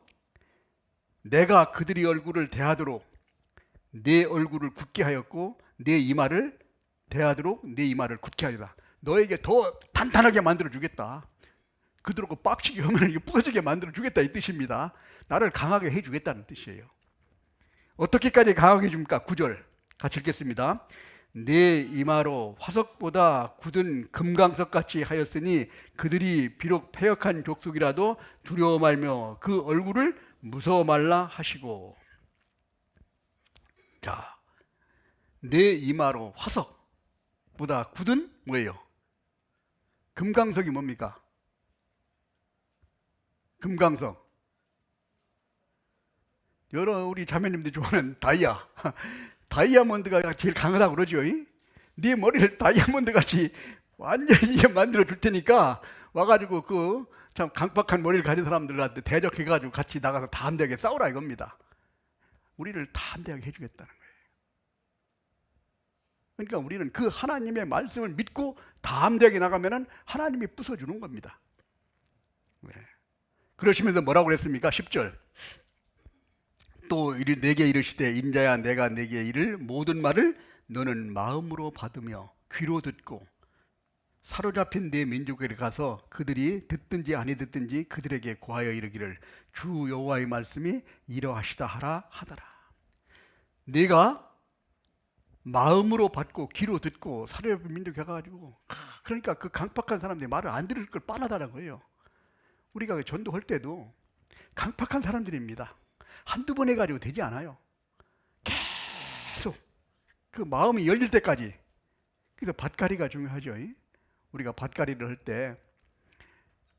내가 그들의 얼굴을 대하도록 네 얼굴을 굳게 하였고 네 이마를 대하도록 네 이마를 굳게 하리라. 너에게 더 단단하게 만들어 주겠다. 그들하고 빡치게 하면 이게 부서지게 만들어 주겠다 이 뜻입니다. 나를 강하게 해 주겠다는 뜻이에요. 어떻게까지 강하게 해줍니까? 9절 같이 읽겠습니다. 네 이마로 화석보다 굳은 금강석같이 하였으니 그들이 비록 패역한 족속이라도 두려워 말며 그 얼굴을 무서워 말라 하시고. 자, 내 이마로 화석보다 굳은 뭐예요? 금강석이 뭡니까? 금강석. 여러 우리 자매님들이 좋아하는 다이아몬드가 제일 강하다고 그러죠. 네 머리를 다이아몬드 같이 완전히 만들어 줄 테니까 와가지고 그 참 강박한 머리를 가진 사람들한테 대적해가지고 같이 나가서 담대하게 싸우라 이겁니다. 우리를 담대하게 해주겠다는 거예요. 그러니까 우리는 그 하나님의 말씀을 믿고 담대하게 나가면은 하나님이 부숴주는 겁니다. 네. 그러시면서 뭐라고 그랬습니까? 10절 또 내게 이르시되 인자야 내가 내게 이를 모든 말을 너는 마음으로 받으며 귀로 듣고 사로잡힌 네 민족에게 가서 그들이 듣든지 아니 듣든지 그들에게 고하여 이르기를 주 여호와의 말씀이 이러하시다 하라 하더라. 네가 마음으로 받고 귀로 듣고 사로잡힌 민족에 가가지고 그러니까 그 강팍한 사람들이 말을 안 들을 걸 뻔하다는 거예요. 우리가 전도할 때도 강팍한 사람들입니다. 한두 번 해가지고 되지 않아요. 계속 그 마음이 열릴 때까지. 그래서 밭갈이가 중요하죠. 우리가 밭갈이를 할 때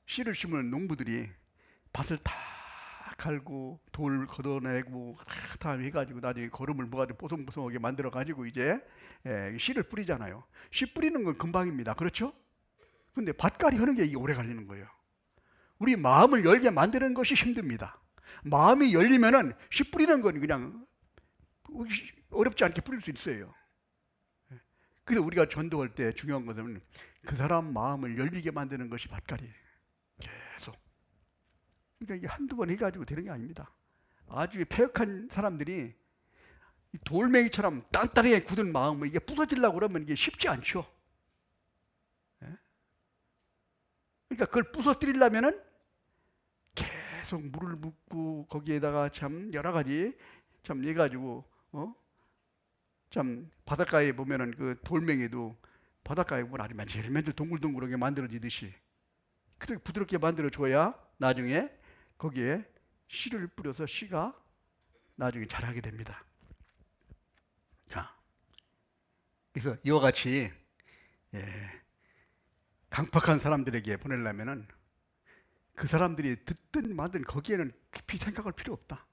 씨를 심은 농부들이 밭을 다 갈고 돌 걷어내고 다 해가지고 나중에 거름을 모아가지고 뽀송뽀송하게 만들어가지고 이제 씨를 뿌리잖아요. 씨 뿌리는 건 금방입니다. 그렇죠? 근데 밭갈이 하는 게 이게 오래 걸리는 거예요. 우리 마음을 열게 만드는 것이 힘듭니다. 마음이 열리면은 씨 뿌리는 건 그냥 어렵지 않게 뿌릴 수 있어요. 그래서 우리가 전도할 때 중요한 것은 그 사람 마음을 열리게 만드는 것이 밭갈이에요. 계속. 그러니까 이게 한두 번 해가지고 되는 게 아닙니다. 아주 패역한 사람들이 돌멩이처럼 단단하게 굳은 마음을 이게 부서지려고 그러면 이게 쉽지 않죠. 그러니까 그걸 부서뜨리려면은 계속 물을 붓고 거기에다가 참 여러 가지 참 해가지고 참 바닷가에 보면은 그 돌멩이도 바닷가에 보면 아주 맨들맨들 동글동글하게 만들어지듯이 그렇게 부드럽게 만들어 줘야 나중에 거기에 씨를 뿌려서 씨가 나중에 자라게 됩니다. 자, 그래서 이와 같이 강팍한 사람들에게 보내려면은 그 사람들이 듣든 말든 거기에는 깊이 생각할 필요 없다.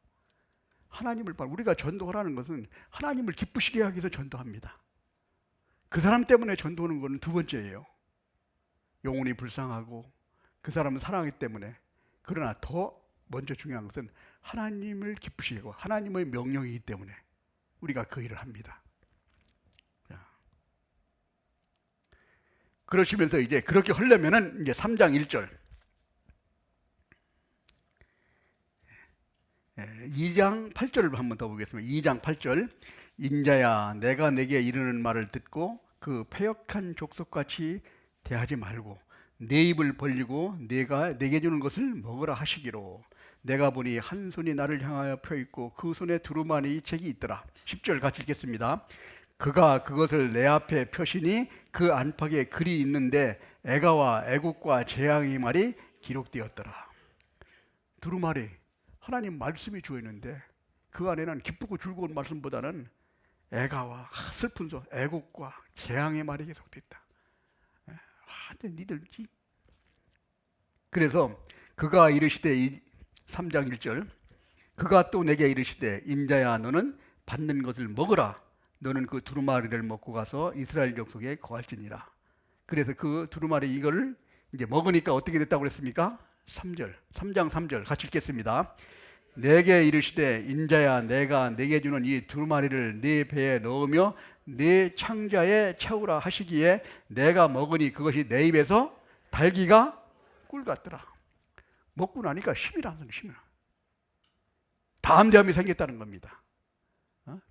하나님을 우리가 전도하라는 것은 하나님을 기쁘시게 하기 위해서 전도합니다. 그 사람 때문에 전도하는 것은 두 번째예요. 영혼이 불쌍하고 그 사람을 사랑하기 때문에. 그러나 더 먼저 중요한 것은 하나님을 기쁘시게 하고 하나님의 명령이기 때문에 우리가 그 일을 합니다. 자. 그러시면서 이제 그렇게 하려면은 이제 3장 1절 2장 8절을 한번 더 보겠습니다. 2장 8절 인자야 내가 내게 이르는 말을 듣고 그 패역한 족속같이 대하지 말고 내 입을 벌리고 내가 내게 주는 것을 먹으라 하시기로 내가 보니 한 손이 나를 향하여 펴 있고 그 손에 두루마리 책이 있더라. 10절 같이 읽겠습니다. 그가 그것을 내 앞에 펴시니 그 안팎에 글이 있는데 애가와 애국과 재앙의 말이 기록되었더라. 두루마리 하나님 말씀이 주어 있는데 그 안에는 기쁘고 즐거운 말씀보다는 애가와 슬픈 소, 애국과 재앙의 말이 계속되어 있다. 완전 니들지. 그래서 그가 이르시되 3장 1절 그가 또 내게 이르시되 인자야 너는 받는 것을 먹으라. 너는 그 두루마리를 먹고 가서 이스라엘 족속에 거할지니라. 그래서 그 두루마리 이걸 이제 먹으니까 어떻게 됐다고 그랬습니까? 3절, 3장 3절 같이 읽겠습니다. 내게 이르시되 인자야 내가 내게 주는 이 두루마리를 네 배에 넣으며 네 창자에 채우라 하시기에 내가 먹으니 그것이 내 입에서 달기가 꿀 같더라. 먹고 나니까 힘이 나는 힘이 나. 담대함이 생겼다는 겁니다.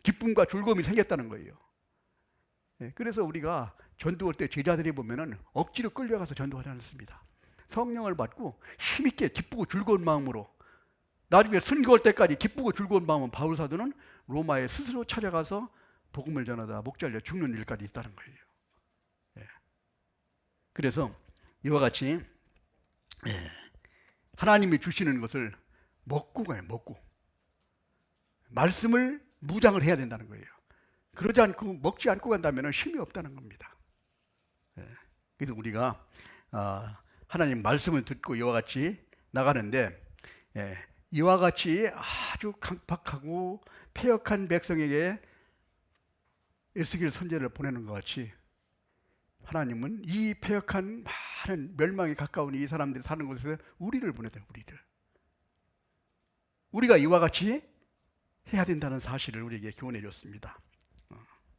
기쁨과 즐거움이 생겼다는 거예요. 그래서 우리가 전도할 때 제자들이 보면은 억지로 끌려가서 전도하지 않습니다. 성령을 받고 힘있게 기쁘고 즐거운 마음으로 나중에 선교할 때까지 기쁘고 즐거운 마음은 바울 사도는 로마에 스스로 찾아가서 복음을 전하다 목 잘려 죽는 일까지 있다는 거예요. 그래서 이와 같이 하나님이 주시는 것을 먹고 가요. 먹고 말씀을 무장을 해야 된다는 거예요. 그러지 않고 먹지 않고 간다면 힘이 없다는 겁니다. 그래서 우리가 하나님 말씀을 듣고 이와 같이 나가는데 이와 같이 아주 강팍하고 패역한 백성에게 에스겔 선지자를 보내는 것 같이 하나님은 이 패역한 많은 멸망에 가까운 이 사람들이 사는 곳에서 우리를 보내요. 우리가 이와 같이 해야 된다는 사실을 우리에게 교훈해 줬습니다.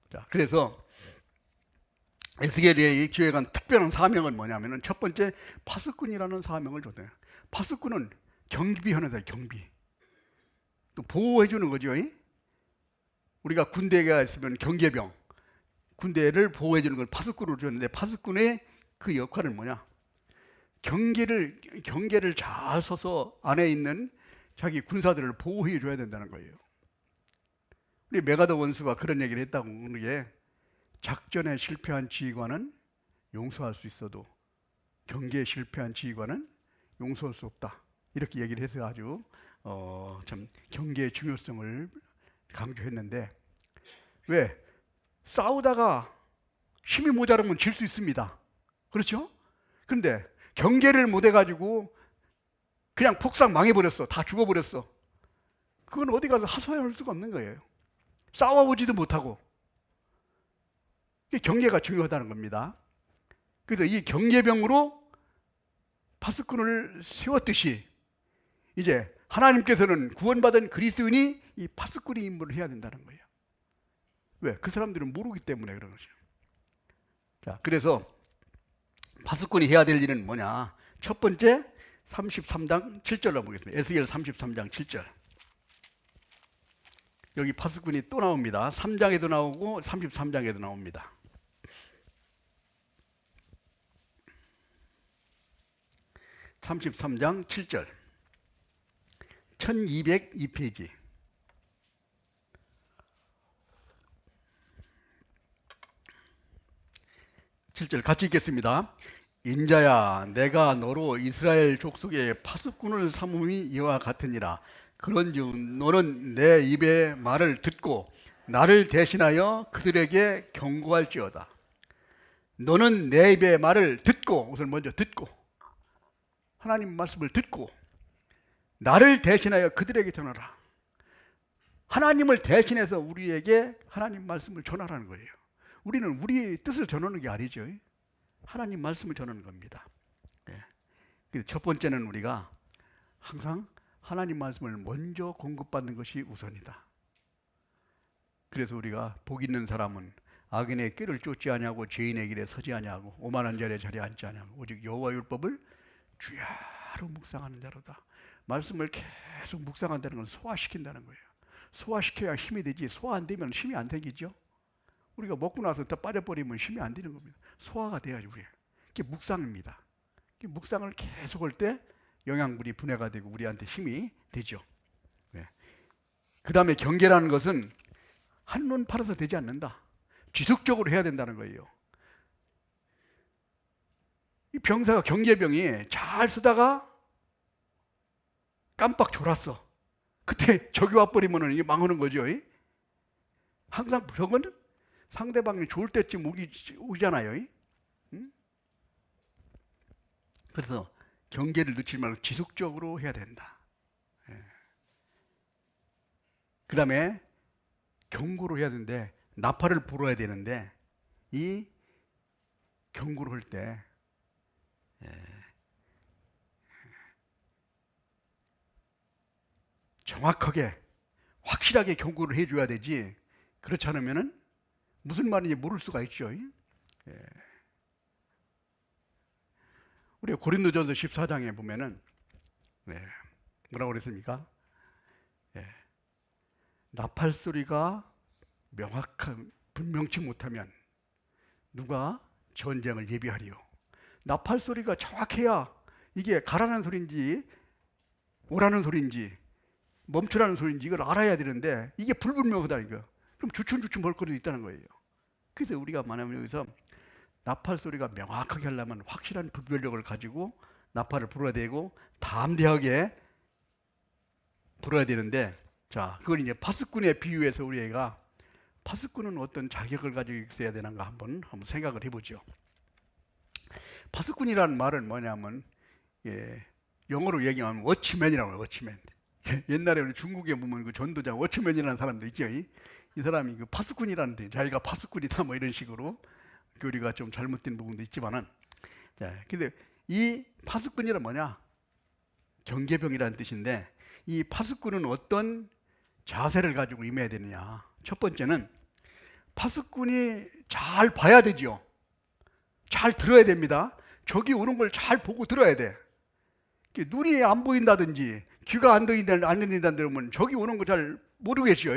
자, 그래서 에스겔의 교회에 간 특별한 사명은 뭐냐면은 첫 번째 파수꾼이라는 사명을 줬대요. 파수꾼은 경비하는 경비. 또 보호해 주는 거죠. 우리가 군대가 있으면 경계병, 군대를 보호해 주는 걸 파수꾼으로 줬는데 파수꾼의 그 역할은 뭐냐? 경계를 잘 서서 안에 있는 자기 군사들을 보호해 줘야 된다는 거예요. 우리 메가더 원수가 그런 얘기를 했다고 하는 게 작전에 실패한 지휘관은 용서할 수 있어도 경계에 실패한 지휘관은 용서할 수 없다. 이렇게 얘기를 해서 아주 참 경계의 중요성을 강조했는데 왜? 싸우다가 힘이 모자라면 질 수 있습니다. 그렇죠? 그런데 경계를 못 해가지고 그냥 폭삭 망해버렸어. 다 죽어버렸어. 그건 어디 가서 하소연할 수가 없는 거예요. 싸워보지도 못하고. 경계가 중요하다는 겁니다. 그래서 이 경계병으로 파수꾼을 세웠듯이 이제 하나님께서는 구원받은 그리스도인이 이 파수꾼의 임무를 해야 된다는 거예요. 왜? 그 사람들은 모르기 때문에 그런 거죠. 자, 그래서 파수꾼이 해야 될 일은 뭐냐? 첫 번째 33장 7절로 보겠습니다. 에스겔 33장 7절. 여기 파수꾼이 또 나옵니다. 3장에도 나오고 33장에도 나옵니다. 33장 7절. 1202페이지. 7절 같이 읽겠습니다. 인자야, 내가 너로 이스라엘 족속의 파수꾼을 삼음이 이와 같으니라. 그런즉 너는 내 입의 말을 듣고 나를 대신하여 그들에게 경고할지어다. 너는 내 입의 말을 듣고, 우선 먼저 듣고, 하나님 말씀을 듣고 나를 대신하여 그들에게 전하라. 하나님을 대신해서 우리에게 하나님 말씀을 전하라는 거예요. 우리는 우리 뜻을 전하는 게 아니죠. 하나님 말씀을 전하는 겁니다. 그래서 첫 번째는 우리가 항상 하나님 말씀을 먼저 공급받는 것이 우선이다. 그래서 우리가 복 있는 사람은 악인의 꾀를 쫓지 아니하고 죄인의 길에 서지 아니하고 오만한 자리에 앉지 아니하고 오직 여호와 율법을 주야로 묵상하는 자로다. 말씀을 계속 묵상한다는 건 소화시킨다는 거예요. 소화시켜야 힘이 되지, 소화 안 되면 힘이 안 생기죠. 우리가 먹고 나서 다 빠져버리면 힘이 안 되는 겁니다. 소화가 돼야지 우리. 이게 묵상입니다. 묵상을 계속 할 때 영양분이 분해가 되고 우리한테 힘이 되죠. 네. 그 다음에 경계라는 것은 한눈 팔아서 되지 않는다. 지속적으로 해야 된다는 거예요. 이 병사가 경계병이 잘 쓰다가 깜빡 졸았어. 그때 적이 와버리면 이게 망하는 거죠. 항상 병은 상대방이 좋을 때쯤 오잖아요. 그래서 경계를 늦추지 말고 지속적으로 해야 된다. 그 다음에 경고를 해야 되는데 나팔을 불어야 되는데 이 경고를 할 때 정확하게 확실하게 경고를 해줘야 되지. 그렇지 않으면 무슨 말인지 모를 수가 있죠. 우리 고린도전서 14장에 보면은 뭐라고 그랬습니까? 나팔 소리가 분명치 못하면 누가 전쟁을 예비하리요. 나팔 소리가 정확해야 이게 가라는 소리인지 오라는 소리인지 멈추라는 소리인지 이걸 알아야 되는데 이게 불분명하다니까. 그럼 주춤주춤 벌거리도 있다는 거예요. 그래서 우리가 말하면 여기서 나팔 소리가 명확하게 하려면 확실한 분별력을 가지고 나팔을 불어야 되고 담대하게 불어야 되는데, 자, 그걸 이제 파수꾼에 비유해서 우리 애가 파수꾼은 어떤 자격을 가지고 있어야 되는가 한번 생각을 해보죠. 파수꾼이라는 말은 뭐냐면 영어로 얘기하면 워치맨이라고 해요. 워치맨. 옛날에 우리 중국에 보면 그 전도자 워치맨이라는 사람도 있죠. 이 사람이 그 파수꾼이라는데 자기가 파수꾼이다 뭐 이런 식으로 교리가 좀 잘못된 부분도 있지만은, 자, 근데 이 파수꾼이란 뭐냐? 경계병이라는 뜻인데 이 파수꾼은 어떤 자세를 가지고 임해야 되느냐? 첫 번째는 파수꾼이 잘 봐야 되죠. 잘 들어야 됩니다. 적이 오는 걸 잘 보고 들어야 돼. 눈이 안 보인다든지 귀가 안 들린다든지 그러면 적이 오는 거 잘 모르겠죠.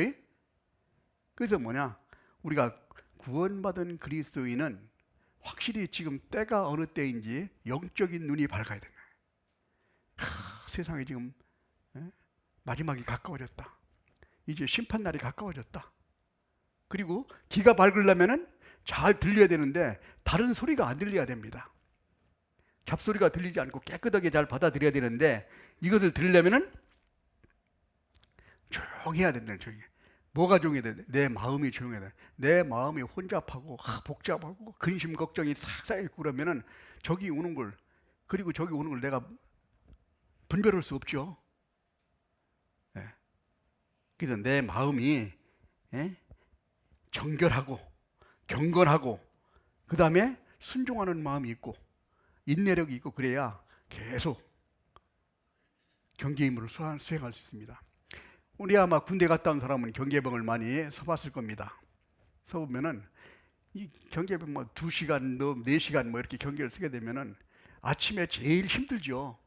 그래서 뭐냐? 우리가 구원받은 그리스도인은 확실히 지금 때가 어느 때인지 영적인 눈이 밝아야 되는 거예요. 세상에 지금 마지막이 가까워졌다. 이제 심판날이 가까워졌다. 그리고 귀가 밝으려면은 잘 들려야 되는데 다른 소리가 안 들려야 됩니다. 잡소리가 들리지 않고 깨끗하게 잘 받아들여야 되는데 이것을 들으려면은 조용해야 된다. 조용히. 뭐가 조용해야 돼? 내 마음이 조용해야 돼. 내 마음이 혼잡하고 복잡하고 근심 걱정이 싹 쌓여있고 그러면은 저기 오는 걸, 그리고 저기 오는 걸 내가 분별할 수 없죠. 그래서 내 마음이 정결하고 경건하고 그 다음에 순종하는 마음이 있고 인내력이 있고 그래야 계속 경계 임무를 수행할 수 있습니다. 우리 아마 군대 갔다 온 사람은 경계병을 많이 서봤을 겁니다. 서보면은 이 경계병 뭐 2시간, 4시간 뭐 이렇게 경계를 쓰게 되면은 아침에 제일 힘들죠.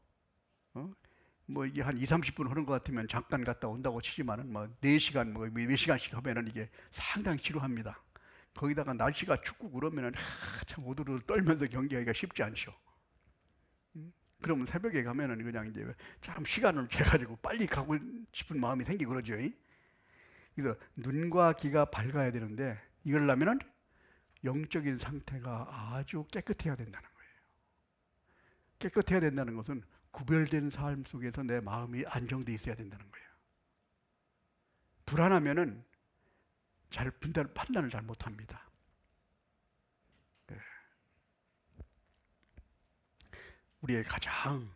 뭐 이게 한 2~30분 하는 것 같으면 잠깐 갔다 온다고 치지만은 뭐 4시간 뭐 몇 시간씩 하면은 이게 상당히 지루합니다. 거기다가 날씨가 춥고 그러면은 참 오들오들 떨면서 경계하기가 쉽지 않죠. 그러면 새벽에 가면은 그냥 이제 참 시간을 재가지고 빨리 가고 싶은 마음이 생기고 그러죠. 그래서 눈과 귀가 밝아야 되는데 이러려면은 영적인 상태가 아주 깨끗해야 된다는 거예요. 깨끗해야 된다는 것은 구별된 삶 속에서 내 마음이 안정돼 있어야 된다는 거예요. 불안하면은 잘 판단을 잘 못합니다. 우리의 가장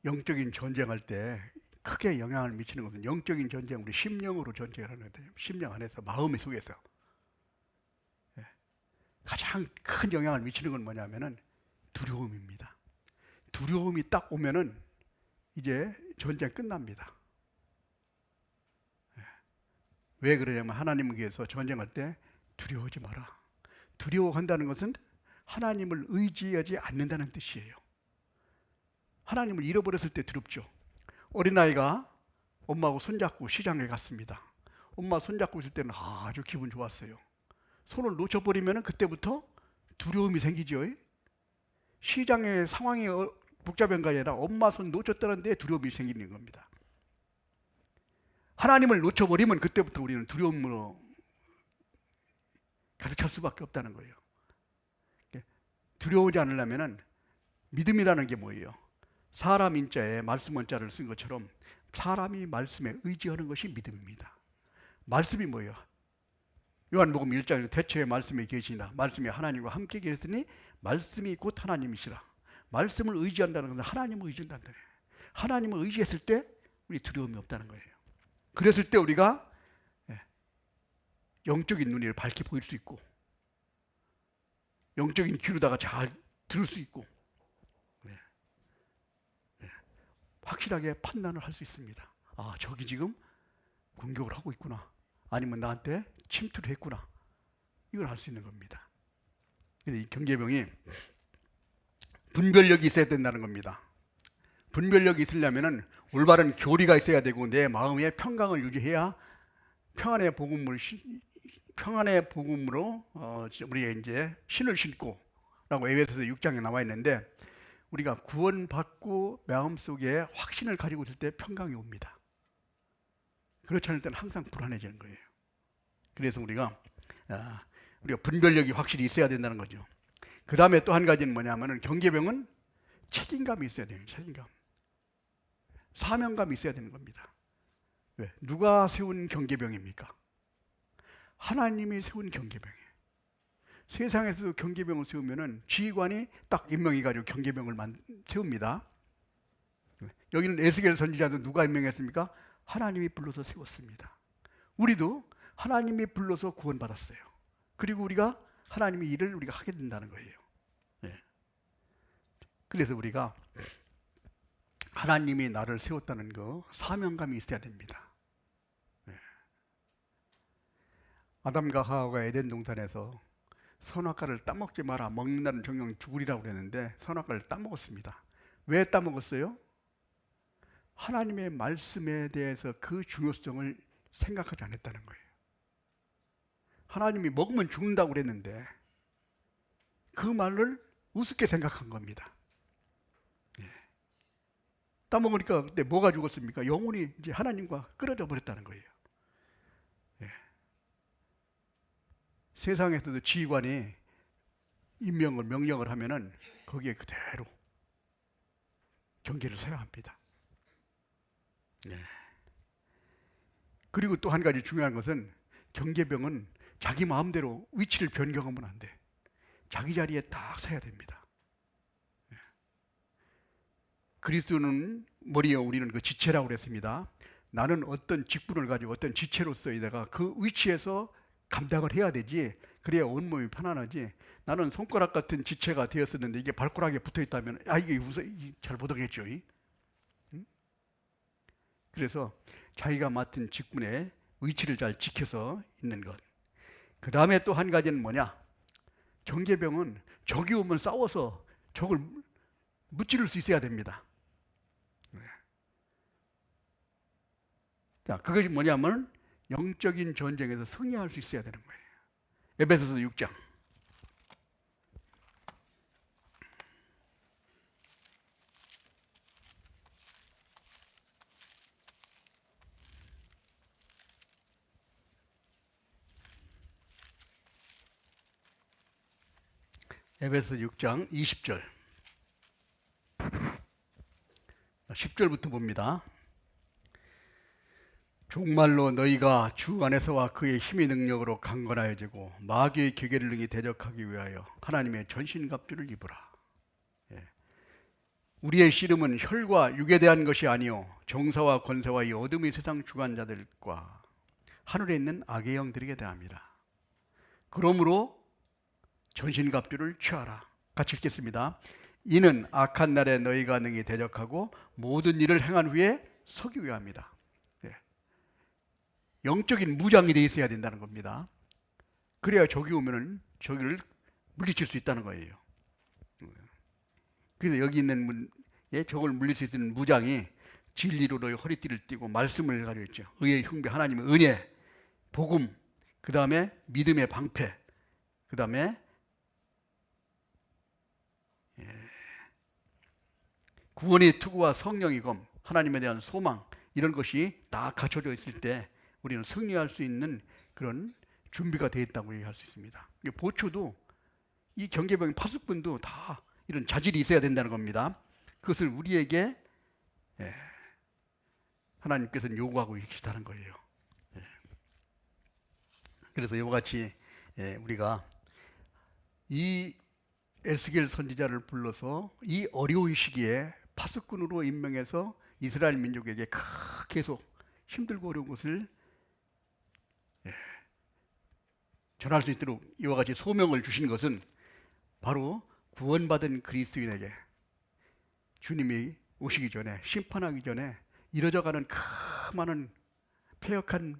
영적인 전쟁할 때 크게 영향을 미치는 것은 영적인 전쟁, 우리 심령으로 전쟁을 하는데 심령 안에서 마음 속에서 가장 큰 영향을 미치는 건 뭐냐면은 두려움입니다. 두려움이 딱 오면은 이제 전쟁 끝납니다. 왜 그러냐면 하나님을 위해서 전쟁할 때 두려워하지 마라. 두려워한다는 것은 하나님을 의지하지 않는다는 뜻이에요. 하나님을 잃어버렸을 때 두렵죠. 어린아이가 엄마하고 손잡고 시장에 갔습니다. 엄마 손잡고 있을 때는 아주 기분 좋았어요. 손을 놓쳐버리면 그때부터 두려움이 생기죠. 시장의 상황이 복잡한 게 아니라 엄마 손 놓쳤다는 데 두려움이 생기는 겁니다. 하나님을 놓쳐버리면 그때부터 우리는 두려움으로 가득할 수밖에 없다는 거예요. 두려워하지 않으려면 믿음이라는 게 뭐예요? 사람 인자에 말씀 원자를 쓴 것처럼 사람이 말씀에 의지하는 것이 믿음입니다. 말씀이 뭐예요? 요한복음 1장에 대초에 말씀이 계시나 말씀이 하나님과 함께 계시니 말씀이 곧 하나님이시라. 말씀을 의지한다는 것은 하나님을 의지한다는 거예요. 하나님을 의지했을 때 우리 두려움이 없다는 거예요. 그랬을 때 우리가 영적인 눈이 밝게 보일 수 있고 영적인 귀로다가 잘 들을 수 있고 확실하게 판단을 할 수 있습니다. 아, 저기 지금 공격을 하고 있구나. 아니면 나한테 침투를 했구나. 이걸 알 수 있는 겁니다. 그래서 이 경계병이 분별력이 있어야 된다는 겁니다. 분별력이 있으려면 올바른 교리가 있어야 되고 내 마음의 평강을 유지해야 평안의 복음으로 우리가 이제 신을 신고 라고 에베소서 6장에 나와 있는데 우리가 구원받고 마음속에 확신을 가지고 있을 때 평강이 옵니다. 그렇지 않을 때는 항상 불안해지는 거예요. 그래서 우리가 분별력이 확실히 있어야 된다는 거죠. 그 다음에 또 한 가지는 뭐냐면은 경계병은 책임감이 있어야 돼요. 책임감. 사명감이 있어야 되는 겁니다. 왜? 누가 세운 경계병입니까? 하나님이 세운 경계병이에요. 세상에서도 경계병을 세우면은 지휘관이 딱 임명해가지고 경계병을 세웁니다. 여기는 에스겔 선지자도 누가 임명했습니까? 하나님이 불러서 세웠습니다. 우리도 하나님이 불러서 구원받았어요. 그리고 우리가 하나님의 일을 우리가 하게 된다는 거예요. 그래서 우리가 하나님이 나를 세웠다는 거 사명감이 있어야 됩니다. 아담과 하와가 에덴 동산에서 선악과를 따먹지 마라. 먹는다는 정령 죽으리라고 그랬는데 선악과를 따먹었습니다. 왜 따먹었어요? 하나님의 말씀에 대해서 그 중요성을 생각하지 않았다는 거예요. 하나님이 먹으면 죽는다고 그랬는데 그 말을 우습게 생각한 겁니다. 따먹으니까 그때 뭐가 죽었습니까? 영혼이 이제 하나님과 끊어져 버렸다는 거예요. 세상에서도 지휘관이 명령을 하면은 거기에 그대로 경계를 서야 합니다. 그리고 또 한 가지 중요한 것은 경계병은 자기 마음대로 위치를 변경하면 안 돼. 자기 자리에 딱 서야 됩니다. 그리스도는 머리에 우리는 그 지체라고 그랬습니다. 나는 어떤 직분을 가지고 어떤 지체로서 내가 그 위치에서 감당을 해야 되지 그래야 온몸이 편안하지. 나는 손가락 같은 지체가 되었었는데 이게 발가락에 붙어 있다면 이게 잘 못하겠죠. 응? 그래서 자기가 맡은 직분의 위치를 잘 지켜서 있는 것. 그 다음에 또 한 가지는 뭐냐? 경계병은 적이 오면 싸워서 적을 무찌를 수 있어야 됩니다. 자, 그것이 뭐냐면 영적인 전쟁에서 승리할 수 있어야 되는 거예요. 에베소서 6장. 에베소 6장 20절. 10절부터 봅니다. 정말로 너희가 주 안에서와 그의 힘의 능력으로 강건하여지고 마귀의 기계를 능히 대적하기 위하여 하나님의 전신갑주를 입으라. 우리의 씨름은 혈과 육에 대한 것이 아니요 정사와 권세와 이 어둠의 세상 주관자들과 하늘에 있는 악의 영들에게 대함이라. 그러므로 전신갑주를 취하라. 같이 읽겠습니다. 이는 악한 날에 너희가 능히 대적하고 모든 일을 행한 후에 서기 위함이라. 영적인 무장이 되어 있어야 된다는 겁니다. 그래야 적이 오면은 적을 물리칠 수 있다는 거예요. 그래서 여기 있는 적을 물릴 수 있는 무장이 진리로 너희 허리띠를 띠고 말씀을 가지고 있죠. 의의 흉배, 하나님의 은혜, 복음, 그 다음에 믿음의 방패, 그 다음에 구원의 투구와 성령의 검, 하나님에 대한 소망, 이런 것이 다 갖춰져 있을 때 우리는 승리할 수 있는 그런 준비가 되어 있다고 얘기할 수 있습니다. 보초도 이 경계병 파수꾼도 다 이런 자질이 있어야 된다는 겁니다. 그것을 우리에게 하나님께서는 요구하고 계시다는 거예요. 그래서 이와 같이 우리가 이 에스겔 선지자를 불러서 이 어려운 시기에 파수꾼으로 임명해서 이스라엘 민족에게 계속 힘들고 어려운 것을 전할 수 있도록 이와 같이 소명을 주신 것은 바로 구원받은 그리스도인에게 주님이 오시기 전에, 심판하기 전에 이뤄져가는 많은 패역한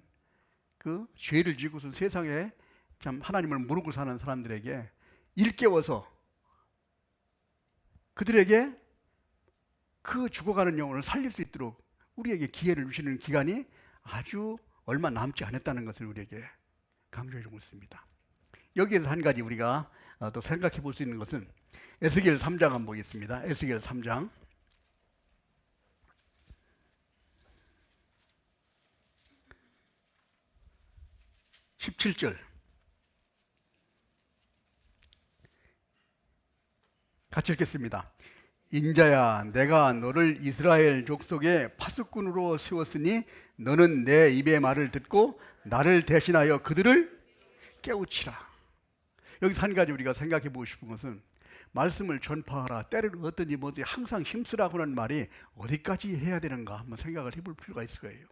그 죄를 지고서 세상에 참 하나님을 모르고 사는 사람들에게 일깨워서 그들에게 그 죽어가는 영혼을 살릴 수 있도록 우리에게 기회를 주시는 기간이 아주 얼마 남지 않았다는 것을 우리에게 강조해 주고 있습니다. 여기에서 한 가지 우리가 또 생각해 볼 수 있는 것은 에스겔 3장 한번 보겠습니다. 에스겔 3장 17절. 같이 읽겠습니다. 인자야, 내가 너를 이스라엘 족속의 파수꾼으로 세웠으니 너는 내 입의 말을 듣고 나를 대신하여 그들을 깨우치라. 여기서 한 가지 우리가 생각해 보고 싶은 것은 말씀을 전파하라, 때를 얻든지 뭐든지 항상 힘쓰라고 하는 말이 어디까지 해야 되는가 한번 생각을 해볼 필요가 있을 거예요.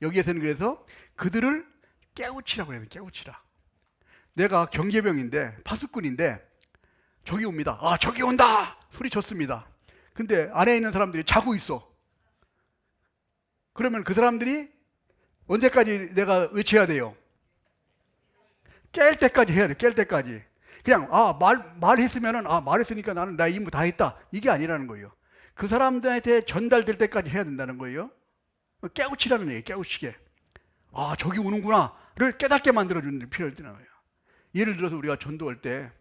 여기에서는 그래서 그들을 깨우치라고 해요. 깨우치라. 내가 경계병인데, 파수꾼인데 적이 옵니다. 적이 온다! 소리쳤습니다. 근데 안에 있는 사람들이 자고 있어. 그러면 그 사람들이 언제까지 내가 외쳐야 돼요? 깰 때까지 해야 돼. 깰 때까지. 그냥 말했으면은 말했으니까 나는 나 임무 다 했다. 이게 아니라는 거예요. 그 사람들한테 전달될 때까지 해야 된다는 거예요. 깨우치라는 얘기예요. 깨우치게. 저기 오는구나를 깨닫게 만들어주는 필요가 있는 거예요. 예를 들어서 우리가 전도할 때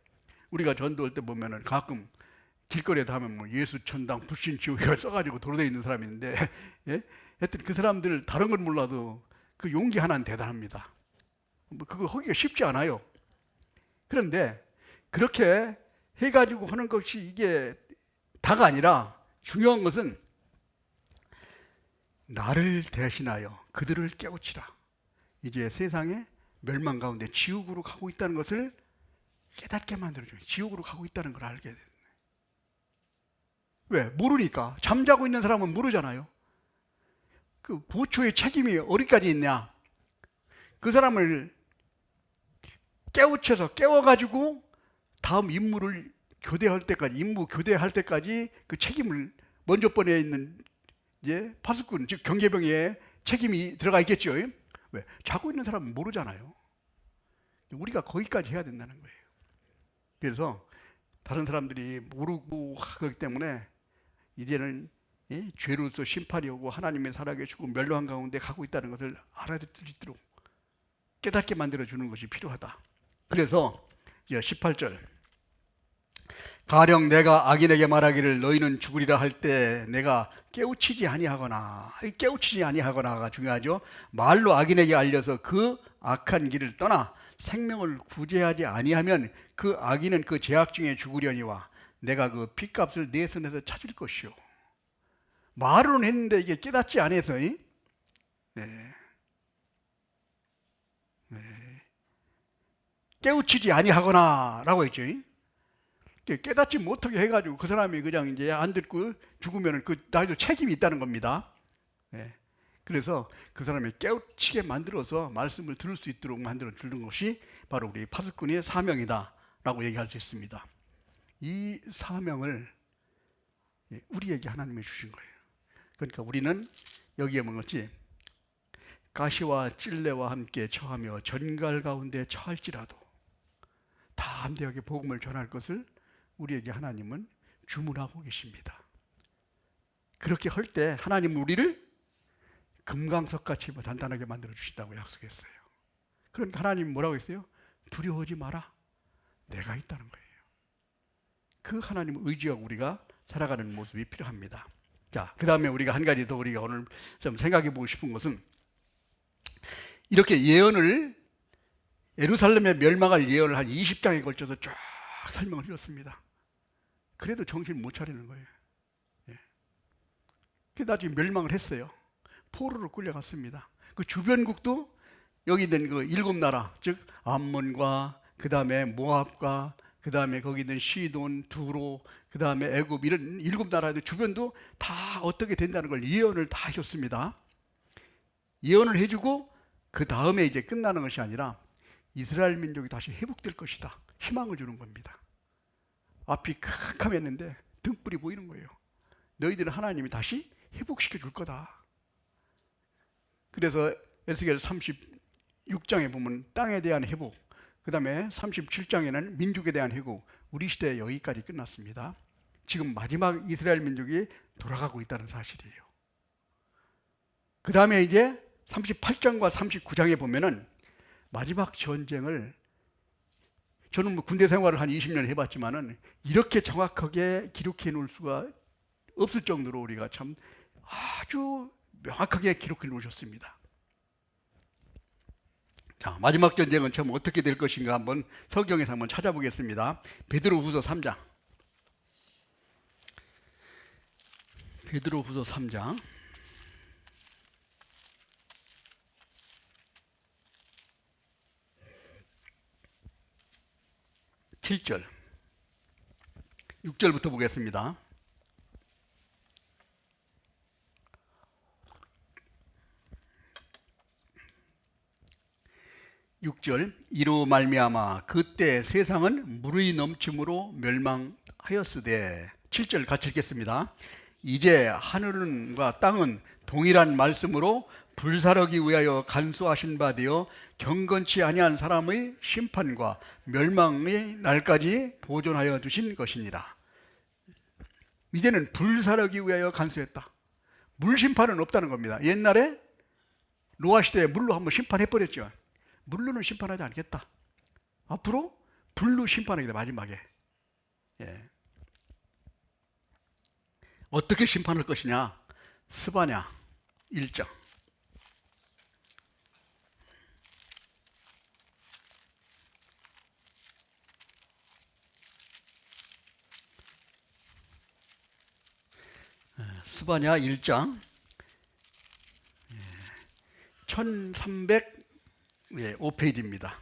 보면은 가끔 길거리에 닿으면 뭐 예수 천당 불신 지옥이라 써가지고 도로에 있는 사람이 있는데 하여튼 그 사람들 다른 건 몰라도 그 용기 하나는 대단합니다. 그거 하기가 쉽지 않아요. 그런데 그렇게 해가지고 하는 것이 이게 다가 아니라 중요한 것은 나를 대신하여 그들을 깨우치라. 이제 세상에 멸망 가운데 지옥으로 가고 있다는 것을 깨닫게 만들어줘요. 지옥으로 가고 있다는 걸 알게 돼요. 왜? 모르니까. 잠자고 있는 사람은 모르잖아요. 그 보초의 책임이 어디까지 있냐? 그 사람을 깨우쳐서 깨워가지고 다음 임무 교대할 때까지 그 책임을 먼저 번에 있는 이제 파수꾼, 즉 경계병의 책임이 들어가 있겠죠. 왜? 자고 있는 사람은 모르잖아요. 우리가 거기까지 해야 된다는 거예요. 그래서 다른 사람들이 모르고 그렇기 때문에 이제는 죄로서 심판이 오고 하나님의 살아계시고 멸망 가운데 가고 있다는 것을 알아들 수 있도록 깨닫게 만들어주는 것이 필요하다. 그래서 18절, 가령 내가 악인에게 말하기를 너희는 죽으리라 할 때 내가 깨우치지 아니하거나가 중요하죠. 말로 악인에게 알려서 그 악한 길을 떠나 생명을 구제하지 아니하면 그 악인은 그 죄악 중에 죽으려니와 내가 그 핏값을 내 손에서 찾을 것이요. 말은 했는데 이게 깨닫지 않아서 깨우치지 아니하거나 라고 했죠. 깨닫지 못하게 해가지고 그 사람이 그냥 이제 안 듣고 죽으면 나도 책임이 있다는 겁니다. 그래서 그 사람이 깨우치게 만들어서 말씀을 들을 수 있도록 만들어 주는 것이 바로 우리 파수꾼의 사명이다 라고 얘기할 수 있습니다. 이 사명을 우리에게 하나님이 주신 거예요. 그러니까 우리는 여기에 뭐지? 가시와 찔레와 함께 처하며 전갈 가운데 처할지라도 담대하게 복음을 전할 것을 우리에게 하나님은 주문하고 계십니다. 그렇게 할 때 하나님은 우리를 금강석같이 단단하게 만들어 주신다고 약속했어요. 그러니까 하나님은 뭐라고 했어요? 두려워하지 마라. 내가 있다는 거예요. 그 하나님을 의지하고 우리가 살아가는 모습이 필요합니다. 자, 그 다음에 우리가 한 가지 더 우리가 오늘 좀 생각해 보고 싶은 것은 이렇게 예언을 예루살렘의 멸망할 예언을 한 20장에 걸쳐서 쫙 설명을 해줬습니다. 그래도 정신 못 차리는 거예요. 그래서 나중에 멸망을 했어요. 포로로 끌려갔습니다. 그 주변국도 여기 있는 그 7나라, 즉 암몬과 그 다음에 모압과 그 다음에 거기 있는 시돈, 두로, 그 다음에 애굽 이런 7나라의 주변도 다 어떻게 된다는 걸 예언을 다 해줬습니다. 예언을 해주고 그 다음에 이제 끝나는 것이 아니라 이스라엘 민족이 다시 회복될 것이다. 희망을 주는 겁니다. 앞이 캄캄했는데 등불이 보이는 거예요. 너희들은 하나님이 다시 회복시켜 줄 거다. 그래서 에스겔 36장에 보면 땅에 대한 회복, 그 다음에 37장에는 민족에 대한 회복, 우리 시대 여기까지 끝났습니다. 지금 마지막 이스라엘 민족이 돌아가고 있다는 사실이에요. 그 다음에 이제 38장과 39장에 보면은 마지막 전쟁을, 저는 군대 생활을 한 20년 해봤지만은 이렇게 정확하게 기록해 놓을 수가 없을 정도로 우리가 참 아주 명확하게 기록해 놓으셨습니다. 자, 마지막 전쟁은 참 어떻게 될 것인가 한번 성경에서 한번 찾아보겠습니다. 베드로후서 3장. 베드로후서 3장. 7절, 6절부터 보겠습니다. 이로 말미암아 그때 세상은 물의 넘침으로 멸망하였으되. 7절 같이 읽겠습니다. 이제 하늘과 땅은 동일한 말씀으로 불사르기 위하여 간수하신 바 되어 경건치 아니한 사람의 심판과 멸망의 날까지 보존하여 두신 것이니라. 이제는 불사르기 위하여 간수했다. 물 심판은 없다는 겁니다. 옛날에 노아 시대에 물로 한번 심판해버렸죠. 물로는 심판하지 않겠다. 앞으로 불로 심판하게 돼, 마지막에. 어떻게 심판할 것이냐? 스바냐 1장. 스바냐 1장 1305페이지입니다.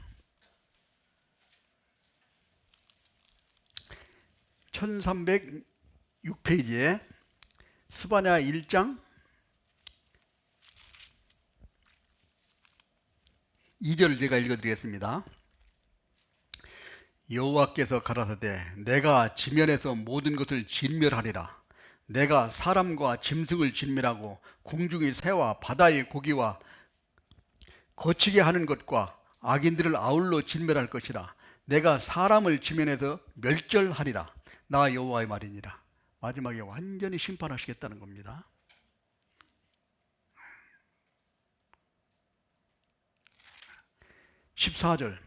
1306페이지에 스바냐 1장 2절을 제가 읽어드리겠습니다. 여호와께서 가라사대 내가 지면에서 모든 것을 진멸하리라. 내가 사람과 짐승을 진멸하고 공중의 새와 바다의 고기와 거치게 하는 것과 악인들을 아울러 진멸할 것이라. 내가 사람을 지면에서 멸절하리라. 나 여호와의 말이니라. 마지막에 완전히 심판하시겠다는 겁니다. 14절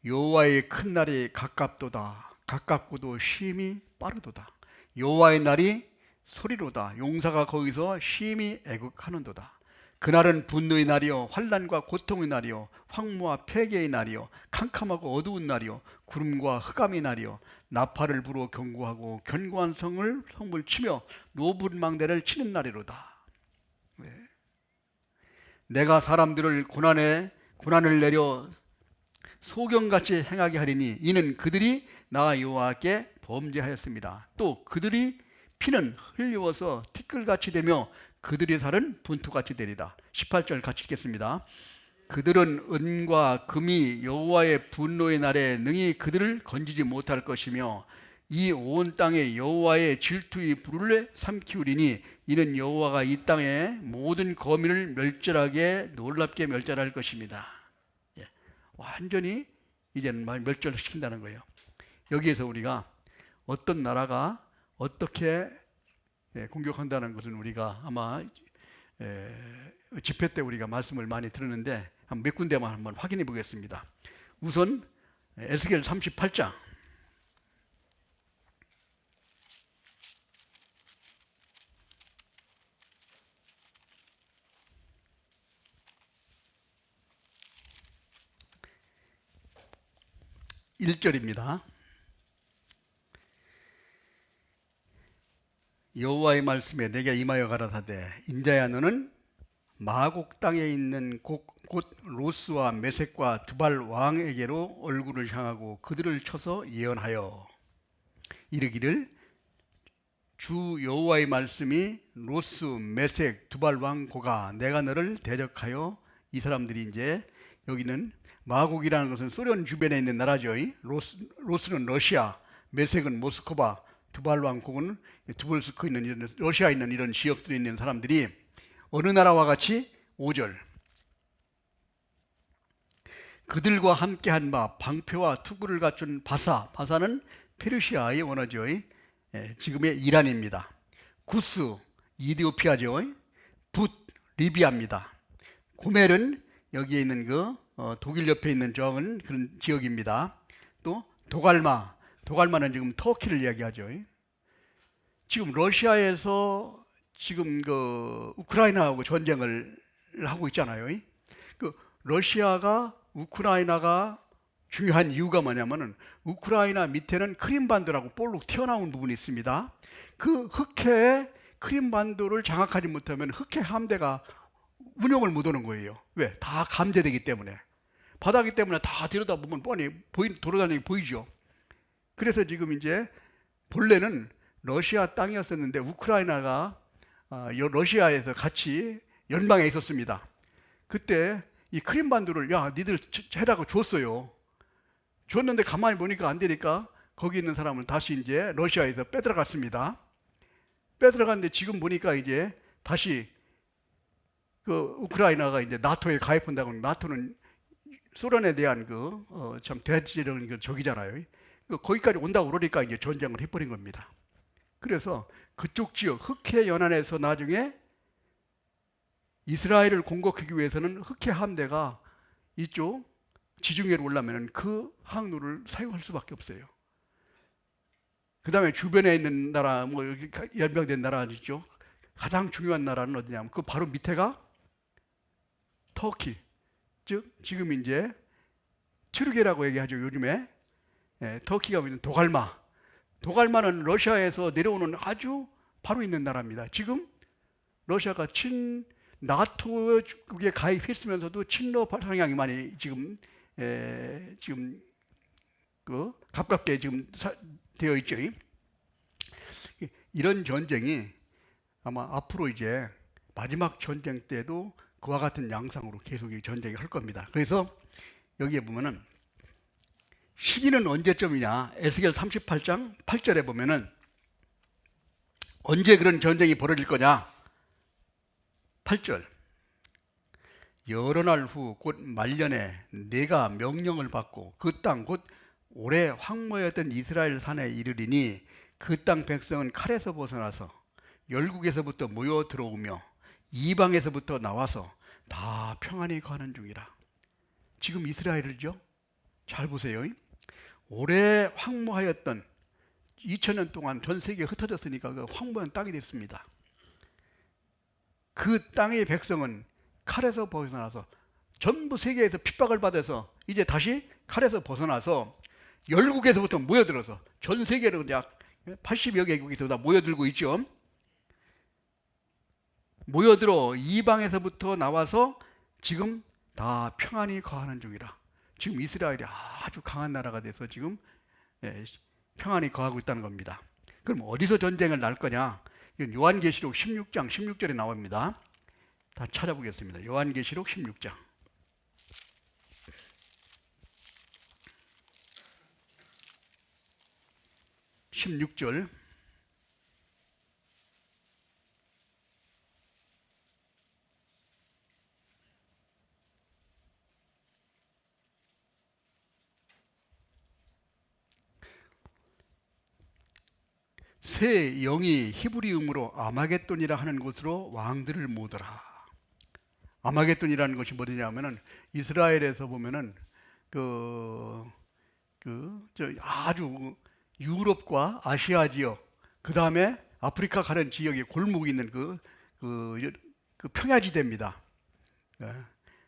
여호와의 큰 날이 가깝도다. 가깝고도 심히 빠르도다. 여호와의 날이 소리로다. 용사가 거기서 심히 애국하는도다. 그날은 분노의 날이요 환난과 고통의 날이요 황무와 폐괴의 날이요 캄캄하고 어두운 날이요 구름과 흑암의 날이요 나팔을 불어 경고하고 견고한 성을 치며 노부른 망대를 치는 날이로다. 네. 내가 사람들을 고난을 내려 소경같이 행하게 하리니 이는 그들이 나 여호와께 범죄하였습니다. 또 그들이 피는 흘려서 티끌같이 되며 그들의 살은 분투같이 되리라. 18절 같이 읽겠습니다. 그들은 은과 금이 여호와의 분노의 날에 능히 그들을 건지지 못할 것이며 이 온 땅에 여호와의 질투의 불을 삼키우리니 이는 여호와가 이 땅의 모든 거민을 멸절하게 놀랍게 멸절할 것입니다. 예, 완전히 이제는 멸절시킨다는 거예요. 여기에서 우리가 어떤 나라가 어떻게 공격한다는 것은 우리가 아마 집회 때 우리가 말씀을 많이 들었는데 몇 군데만 한번 확인해 보겠습니다. 우선 에스겔 38장 1절입니다. 여호와의 말씀에 내게 임하여 가라사대 인자야 너는 마곡 땅에 있는 곧 로스와 메섹과 드발 왕에게로 얼굴을 향하고 그들을 쳐서 예언하여 이르기를 주 여호와의 말씀이 로스, 메섹, 두발 왕 고가 내가 너를 대적하여 이 사람들이 이제 여기는 마곡이라는 것은 소련 주변에 있는 나라죠. 로스는 러시아, 메섹은 모스크바, 두발 왕국은 두볼스크 있는 이런 러시아에 있는 이런 지역들에 있는 사람들이 어느 나라와 같이 5절 그들과 함께한 바 방패와 투구를 갖춘 바사는 페르시아의 원어죠. 지금의 이란입니다. 구스 이디오피아죠. 붓 리비아입니다. 고멜은 여기에 있는 독일 옆에 있는 그런 지역입니다. 또 도갈마는 지금 터키를 이야기하죠. 지금 러시아에서 지금 우크라이나하고 전쟁을 하고 있잖아요. 우크라이나가 중요한 이유가 뭐냐면은 우크라이나 밑에는 크림반도라고 볼록 튀어나온 부분이 있습니다. 그 흑해에 크림반도를 장악하지 못하면 흑해 함대가 운용을 못 하는 거예요. 왜? 다 감지되기 때문에. 바다기 때문에 다 들여다보면 뻔히 돌아다니는 게 보이죠. 그래서 지금 이제 본래는 러시아 땅이었었는데 우크라이나가 러시아에서 같이 연방에 있었습니다. 그때 이 크림반도를 니들 해라고 줬어요. 줬는데 가만히 보니까 안 되니까 거기 있는 사람을 다시 이제 러시아에서 빼들어갔습니다. 빼들어갔는데 지금 보니까 이제 다시 우크라이나가 이제 나토에 가입한다고 하면 나토는 소련에 대한 참 대지적인 적이잖아요. 거기까지 온다고 그러니까 이제 전쟁을 해버린 겁니다. 그래서 그쪽 지역 흑해 연안에서 나중에 이스라엘을 공격하기 위해서는 흑해 함대가 이쪽 지중해로 올라면 그 항로를 사용할 수밖에 없어요. 그 다음에 주변에 있는 나라, 연방된 나라 있죠. 가장 중요한 나라는 어디냐면 그 바로 밑에가 터키, 즉 지금 이제 튀르게라고 얘기하죠. 요즘에 터키가 있는 도갈마는 러시아에서 내려오는 아주 바로 있는 나라입니다. 지금 러시아가 나토에 가입했으면서도 친러 방향이 많이 지금 가깝게 지금 되어 있죠. 이런 전쟁이 아마 앞으로 이제 마지막 전쟁 때도 그와 같은 양상으로 계속 전쟁을 할 겁니다. 그래서 여기에 보면은 시기는 언제쯤이냐? 에스겔 38장 8절에 보면은 언제 그런 전쟁이 벌어질 거냐? 8절. 여러 날 후 곧 말년에 내가 명령을 받고 그 땅 곧 오래 황무였던 이스라엘 산에 이르리니 그 땅 백성은 칼에서 벗어나서 열국에서부터 모여 들어오며 이방에서부터 나와서 다 평안히 거하는 중이라. 지금 이스라엘이죠. 잘 보세요. 오래 황무하였던 2000년 동안 전 세계에 흩어졌으니까 그 황무한 땅이 됐습니다. 그 땅의 백성은 칼에서 벗어나서 전부 세계에서 핍박을 받아서 이제 다시 칼에서 벗어나서 열국에서부터 모여들어서 전 세계로 약 80여 개국에서 다 모여들고 있죠. 모여들어 이방에서부터 나와서 지금 다 평안히 거하는 중이라. 지금 이스라엘이 아주 강한 나라가 돼서 지금 평안히 거하고 있다는 겁니다. 그럼 어디서 전쟁을 날 거냐? 이건 요한계시록 16장 16절에 나옵니다. 다 찾아보겠습니다. 요한계시록 16장 16절. 새 영이 히브리음으로 아마겟돈이라 하는 곳으로 왕들을 모으더라. 아마겟돈이라는 것이 뭐냐면은 이스라엘에서 보면은 아주 유럽과 아시아 지역, 그 다음에 아프리카 가는 지역에 골목이 있는 그 평야지대입니다.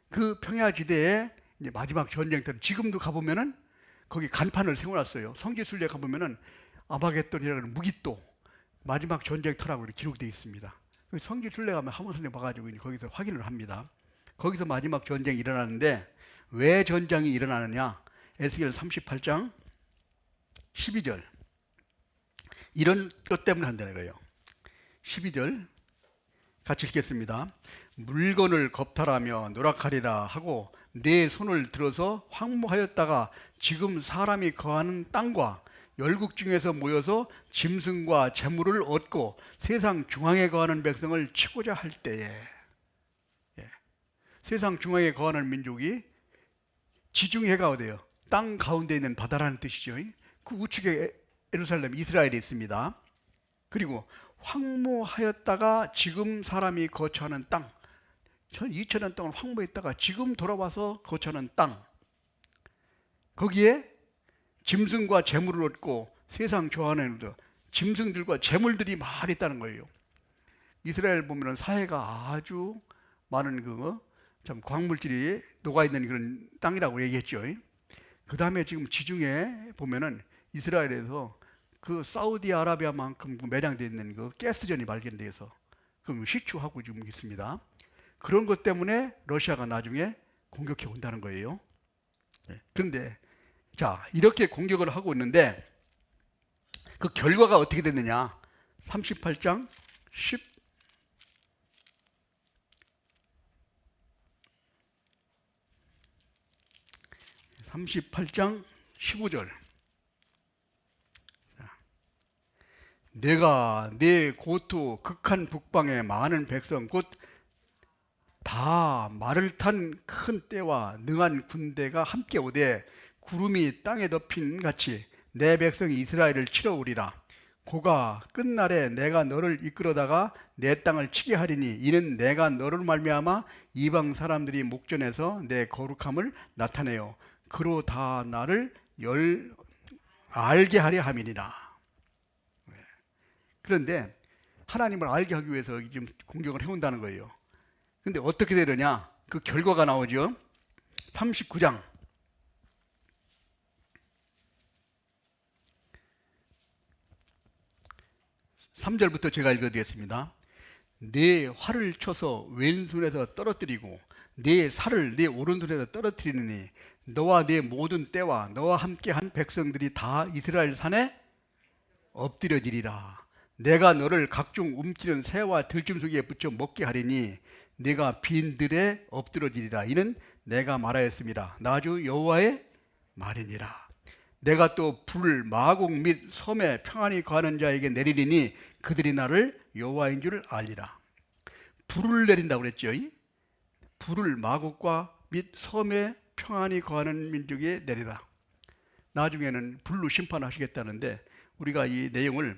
그 평야지대에 이제 마지막 전쟁터, 지금도 가보면은 거기 간판을 세워놨어요. 성지순례 가보면은 아마겟돈이라는 무기또 마지막 전쟁터라고 기록되어 있습니다. 성지순례 가면 하모선에 봐가지고 거기서 확인을 합니다. 거기서 마지막 전쟁이 일어나는데 왜 전쟁이 일어나느냐? 에스겔 38장 12절. 이런 것 때문에 한다는 거예요. 12절 같이 읽겠습니다. 물건을 겁탈하며 노력하리라 하고 내 손을 들어서 황무하였다가 지금 사람이 거하는 땅과 열국 중에서 모여서 짐승과 재물을 얻고 세상 중앙에 거하는 백성을 치고자 할 때에, 세상 중앙에 거하는 민족이 지중해가 어디예요? 땅 가운데 있는 바다라는 뜻이죠. 그 우측에 예루살렘, 이스라엘이 있습니다. 그리고 황무하였다가 지금 사람이 거처하는 땅, 2000년 동안 황무했다가 지금 돌아와서 거처하는 땅, 거기에 짐승과 재물을 얻고 세상 좋아하는 짐승들과 재물들이 많이 있다는 거예요. 이스라엘 보면 사해가 아주 많은 참 광물질이 녹아있는 그런 땅이라고 얘기했죠. 그 다음에 지금 지중해 보면은 이스라엘에서 그 사우디아라비아만큼 매장되어 있는 그 가스전이 발견돼서 그럼 시추하고 지금 있습니다. 그런 것 때문에 러시아가 나중에 공격해 온다는 거예요. 그런데 자, 이렇게 공격을 하고 있는데 그 결과가 어떻게 됐느냐? 38장 38장 15절. 내가 내 고토 극한 북방의 많은 백성 곧 다 말을 탄 큰 떼와 능한 군대가 함께 오되 구름이 땅에 덮인 같이 내 백성이 이스라엘을 치러 오리라. 고가 끝날에 내가 너를 이끌어다가 내 땅을 치게 하리니 이는 내가 너를 말미암아 이방 사람들이 목전에서 내 거룩함을 나타내요 그로 다 나를 알게 하려 함이니라. 그런데 하나님을 알게 하기 위해서 지금 공격을 해온다는 거예요. 근데 어떻게 되느냐? 그 결과가 나오죠. 39장 3절부터 제가 읽어드리겠습니다. 내 활을 쳐서 왼손에서 떨어뜨리고 내 살을 내 오른손에서 떨어뜨리느니 너와 내 모든 떼와 너와 함께한 백성들이 다 이스라엘 산에 엎드려지리라. 내가 너를 각종 움츠는 새와 들짐승에 붙여 먹게 하리니 네가 빈들에 엎드러지리라. 이는 내가 말하였습니다. 나 주 여호와의 말이니라. 내가 또 불을 마곡 및 섬에 평안히 거하는 자에게 내리리니 그들이 나를 여호와인 줄 알리라. 불을 내린다고 그랬죠. 불을 마곡과 및 섬에 평안히 거하는 민족에 내리라. 나중에는 불로 심판하시겠다는데 우리가 이 내용을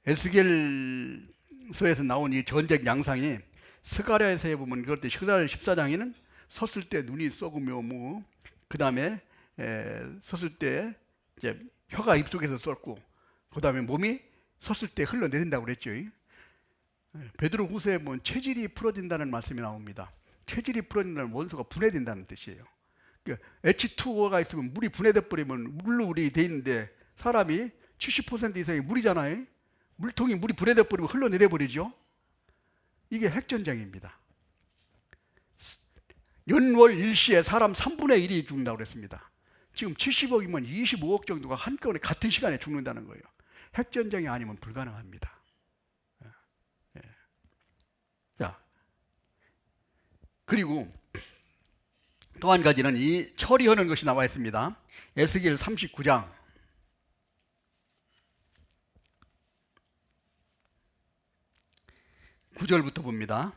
에스겔서에서 나온 이 전쟁 양상이 스가랴에서 보면 그럴 때 스가랴 14장에는 섰을 때 눈이 썩으며 그 다음에 섰을 때 이제 혀가 입속에서 썩고 그 다음에 몸이 섰을 때 흘러내린다고 그랬죠. 베드로 후서에 보면 체질이 풀어진다는 말씀이 나옵니다. 체질이 풀어진다는 원소가 분해된다는 뜻이에요. H2O가 있으면 물이 분해돼 버리면 물로 우리 돼 있는데 사람이 70% 이상이 물이잖아요. 물통이 물이 분해돼 버리면 흘러내려 버리죠. 이게 핵전쟁입니다. 연월 일시에 사람 3분의 1이 죽는다고 그랬습니다. 지금 70억이면 25억 정도가 한꺼번에 같은 시간에 죽는다는 거예요. 핵전쟁이 아니면 불가능합니다. 자, 그리고 또 한 가지는 이 처리하는 것이 나와 있습니다. 에스겔 39장 9절부터 봅니다.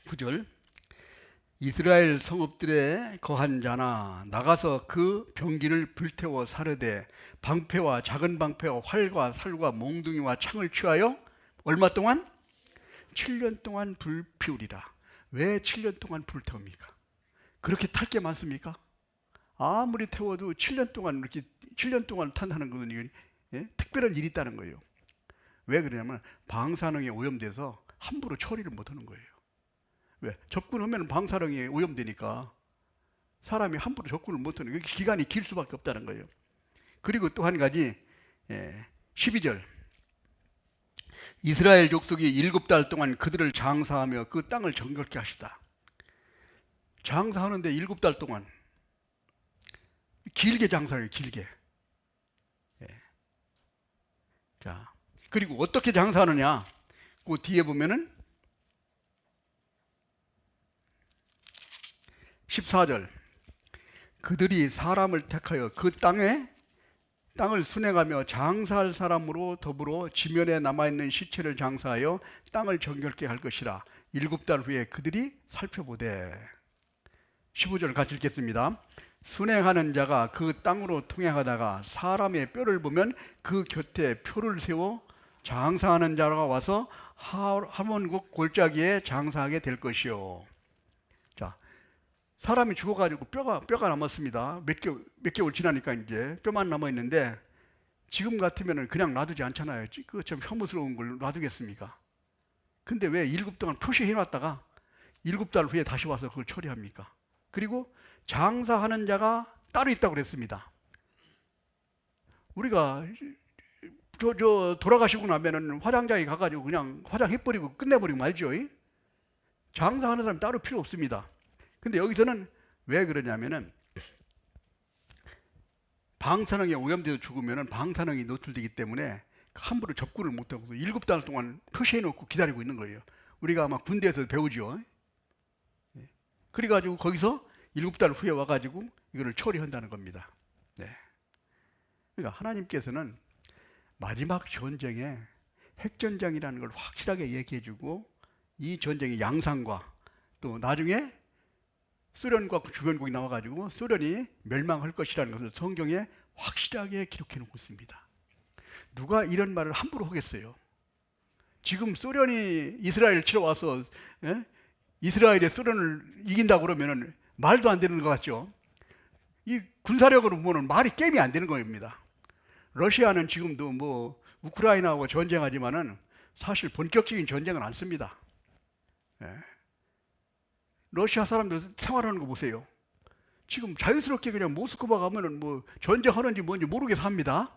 9절 이스라엘 성읍들에 거한 자나 나가서 그 병기를 불태워 사르되 방패와 작은 방패와 활과 살과 몽둥이와 창을 취하여 얼마 동안? 7년 동안 불 피우리라. 왜 7년 동안 불 태웁니까? 그렇게 탈 게 많습니까? 아무리 태워도 7년 동안 이렇게 7년 동안 탄다는 것은 특별한 일이 있다는 거예요. 왜 그러냐면 방사능에 오염돼서 함부로 처리를 못하는 거예요. 왜? 접근하면 방사능에 오염되니까 사람이 함부로 접근을 못하는 거예요. 기간이 길 수밖에 없다는 거예요. 그리고 또 한 가지 12절 이스라엘 족속이 7달 동안 그들을 장사하며 그 땅을 정결케 하시다. 장사하는데 7달 동안 길게 장사해요. 길게. 자, 그리고 어떻게 장사하느냐? 그 뒤에 보면은 14절 그들이 사람을 택하여 그 땅을 순행하며 장사할 사람으로 더불어 지면에 남아있는 시체를 장사하여 땅을 정결케 할 것이라. 7달 후에 그들이 살펴보되 15절 같이 읽겠습니다. 순행하는 자가 그 땅으로 통행하다가 사람의 뼈를 보면 그 곁에 표를 세워 장사하는 자가 와서 하몬국 골짜기에 장사하게 될 것이요. 자, 사람이 죽어가지고 뼈가 남았습니다. 몇 개월 지나니까 이제 뼈만 남아 있는데 지금 같으면 그냥 놔두지 않잖아요. 그 참 혐오스러운 걸 놔두겠습니까? 근데 왜 7 동안 표시해 놨다가 7달 후에 다시 와서 그걸 처리합니까? 그리고 장사하는 자가 따로 있다고 그랬습니다. 우리가 돌아가시고 나면은 화장장에 가가지고 그냥 화장해버리고 끝내버리고 말죠. 장사하는 사람이 따로 필요 없습니다. 근데 여기서는 왜 그러냐면은 방사능에 오염돼서 죽으면은 방사능이 노출되기 때문에 함부로 접근을 못하고 7달 동안 표시해놓고 기다리고 있는 거예요. 우리가 아마 군대에서 배우죠. 그래가지고 거기서 7달 후에 와가지고 이거를 처리한다는 겁니다. 네. 그러니까 하나님께서는 마지막 전쟁에 핵전쟁이라는 걸 확실하게 얘기해주고 이 전쟁의 양상과 또 나중에 소련과 주변국이 나와가지고 소련이 멸망할 것이라는 것을 성경에 확실하게 기록해 놓고 있습니다. 누가 이런 말을 함부로 하겠어요? 지금 소련이 이스라엘을 치러 와서 이스라엘이 소련을 이긴다고 그러면은 말도 안 되는 것 같죠? 이 군사력으로 보면 말이 게임이 안 되는 겁니다. 러시아는 지금도 뭐 우크라이나하고 전쟁하지만은 사실 본격적인 전쟁은 안 씁니다. 러시아 사람들 생활하는 거 보세요. 지금 자유스럽게 그냥 모스크바 가면은 뭐 전쟁하는지 뭔지 모르게 삽니다.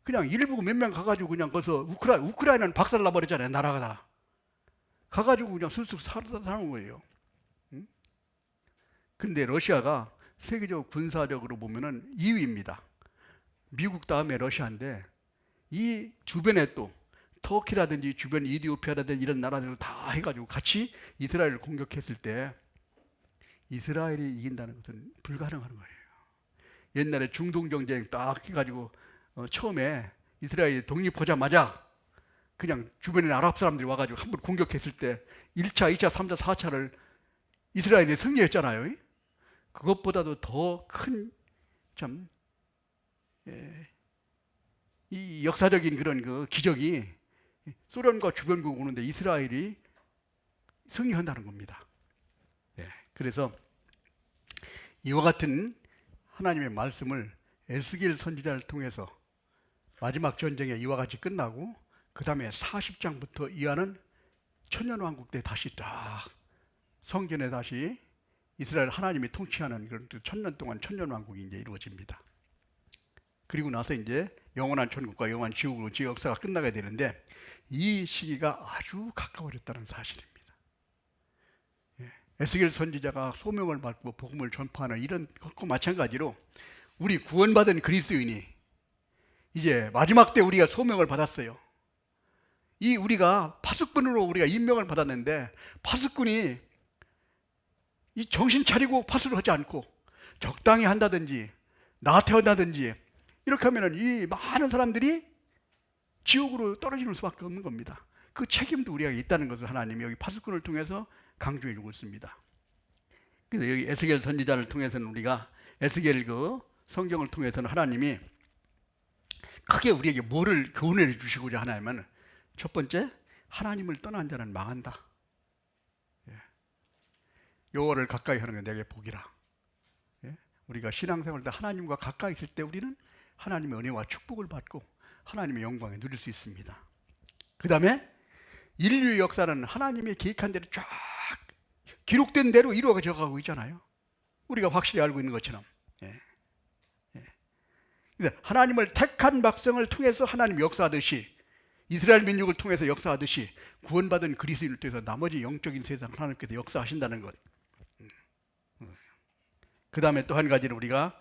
그냥 일부 몇 명 가가지고 그냥 거기서 우크라이나는 박살 나버렸잖아요. 나라가 다. 가가지고 그냥 슬슬 사는 거예요. 근데 러시아가 세계적 군사력으로 보면은 2위입니다. 미국 다음에 러시아인데 이 주변에 또 터키라든지 주변 이디오피아라든지 이런 나라들 다 해가지고 같이 이스라엘을 공격했을 때 이스라엘이 이긴다는 것은 불가능한 거예요. 옛날에 중동 전쟁 딱 해가지고 처음에 이스라엘이 독립하자마자 그냥 주변에 아랍 사람들이 와가지고 한번 공격했을 때 1차, 2차, 3차, 4차를 이스라엘이 승리했잖아요. 그것보다도 더 큰 참 이 역사적인 그런 그 기적이 소련과 주변국 오는데 이스라엘이 승리한다는 겁니다. 그래서 이와 같은 하나님의 말씀을 에스겔 선지자를 통해서 마지막 전쟁에 이와 같이 끝나고 그 다음에 40장부터 이하는 천년왕국 때 다시 딱 성전에 다시 이스라엘 하나님이 통치하는 그런 천년 동안 천년왕국이 이제 이루어집니다. 그리고 나서 이제 영원한 천국과 영원한 지옥으로 지 역사가 끝나게 되는데 이 시기가 아주 가까워졌다는 사실입니다. 에스겔 선지자가 소명을 받고 복음을 전파하는 이런 것과 마찬가지로 우리 구원받은 그리스도인이 이제 마지막 때 우리가 소명을 받았어요. 이 우리가 파수꾼으로 우리가 임명을 받았는데 파수꾼이 이 정신 차리고 파수를 하지 않고 적당히 한다든지 나태한다든지 이렇게 하면은 이 많은 사람들이 지옥으로 떨어지는 수밖에 없는 겁니다. 그 책임도 우리가 있다는 것을 하나님이 여기 파수꾼을 통해서 강조해 주고 있습니다. 그래서 여기 에스겔 선지자를 통해서는 우리가 에스겔 그 성경을 통해서는 하나님이 크게 우리에게 뭐를 교훈해 주시고자 하냐면 첫 번째, 하나님을 떠난 자는 망한다. 여호와를 가까이 하는 게 내게 복이라. 우리가 신앙생활 때 하나님과 가까이 있을 때 우리는 하나님의 은혜와 축복을 받고 하나님의 영광을 누릴 수 있습니다. 그 다음에 인류의 역사는 하나님의 계획한 대로 쫙 기록된 대로 이루어져 가고 있잖아요. 우리가 확실히 알고 있는 것처럼. 하나님을 택한 백성을 통해서 하나님이 역사하듯이 이스라엘 민족을 통해서 역사하듯이 구원받은 그리스도인을 통해서 나머지 영적인 세상 하나님께서 역사하신다는 것. 그 다음에 또 한 가지는 우리가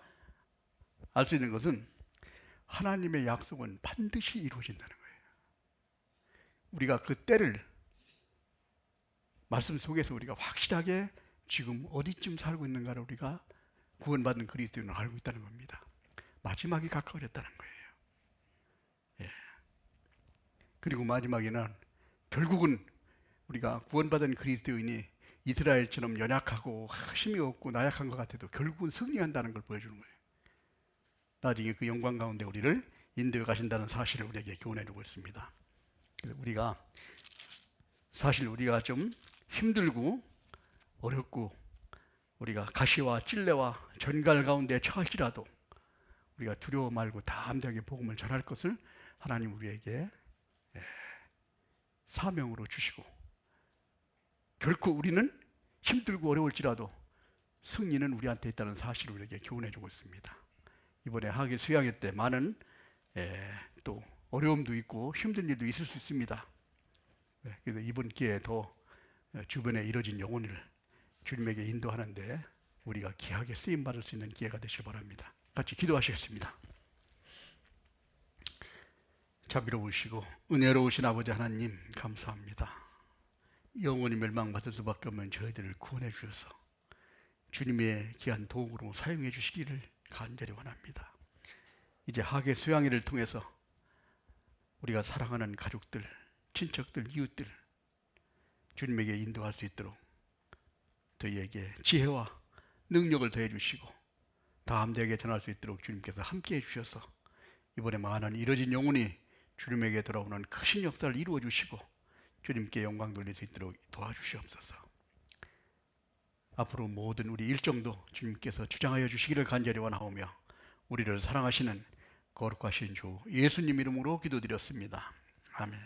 알 수 있는 것은 하나님의 약속은 반드시 이루어진다는 거예요. 우리가 그 때를 말씀 속에서 우리가 확실하게 지금 어디쯤 살고 있는가를 우리가 구원받은 그리스도인을 알고 있다는 겁니다. 마지막이 가까워졌다는 거예요. 그리고 마지막에는 결국은 우리가 구원받은 그리스도인이 이스라엘처럼 연약하고 힘이 없고 나약한 것 같아도 결국은 승리한다는 걸 보여주는 거예요. 나중에 그 영광 가운데 우리를 인도해 가신다는 사실을 우리에게 교훈해 주고 있습니다. 우리가 사실 우리가 좀 힘들고 어렵고 우리가 가시와 찔레와 전갈 가운데 처할지라도 우리가 두려워 말고 담대하게 복음을 전할 것을 하나님 우리에게 사명으로 주시고 결코 우리는 힘들고 어려울지라도 승리는 우리한테 있다는 사실을 우리에게 교훈해 주고 있습니다. 이번에 하계 수양회 때 많은 또 어려움도 있고 힘든 일도 있을 수 있습니다. 그래서 이번 기회에 더 주변에 이뤄진 영혼을 주님에게 인도하는데 우리가 귀하게 쓰임 받을 수 있는 기회가 되시길 바랍니다. 같이 기도하시겠습니다. 자비로우시고 은혜로우신 아버지 하나님 감사합니다. 영원히 멸망받을 수밖에 없는 저희들을 구원해 주셔서 주님의 귀한 도구로 사용해 주시기를 간절히 원합니다. 이제 하계 수양회를 통해서 우리가 사랑하는 가족들, 친척들, 이웃들 주님에게 인도할 수 있도록 저희에게 지혜와 능력을 더해 주시고 담대하게 전할 수 있도록 주님께서 함께해 주셔서 이번에 많은 이뤄진 영혼이 주님에게 돌아오는 크신 역사를 이루어 주시고 주님께 영광 돌릴 수 있도록 도와주시옵소서. 앞으로 모든 우리 일정도 주님께서 주장하여 주시기를 간절히 원하오며 우리를 사랑하시는 거룩하신 주 예수님 이름으로 기도드렸습니다. 아멘.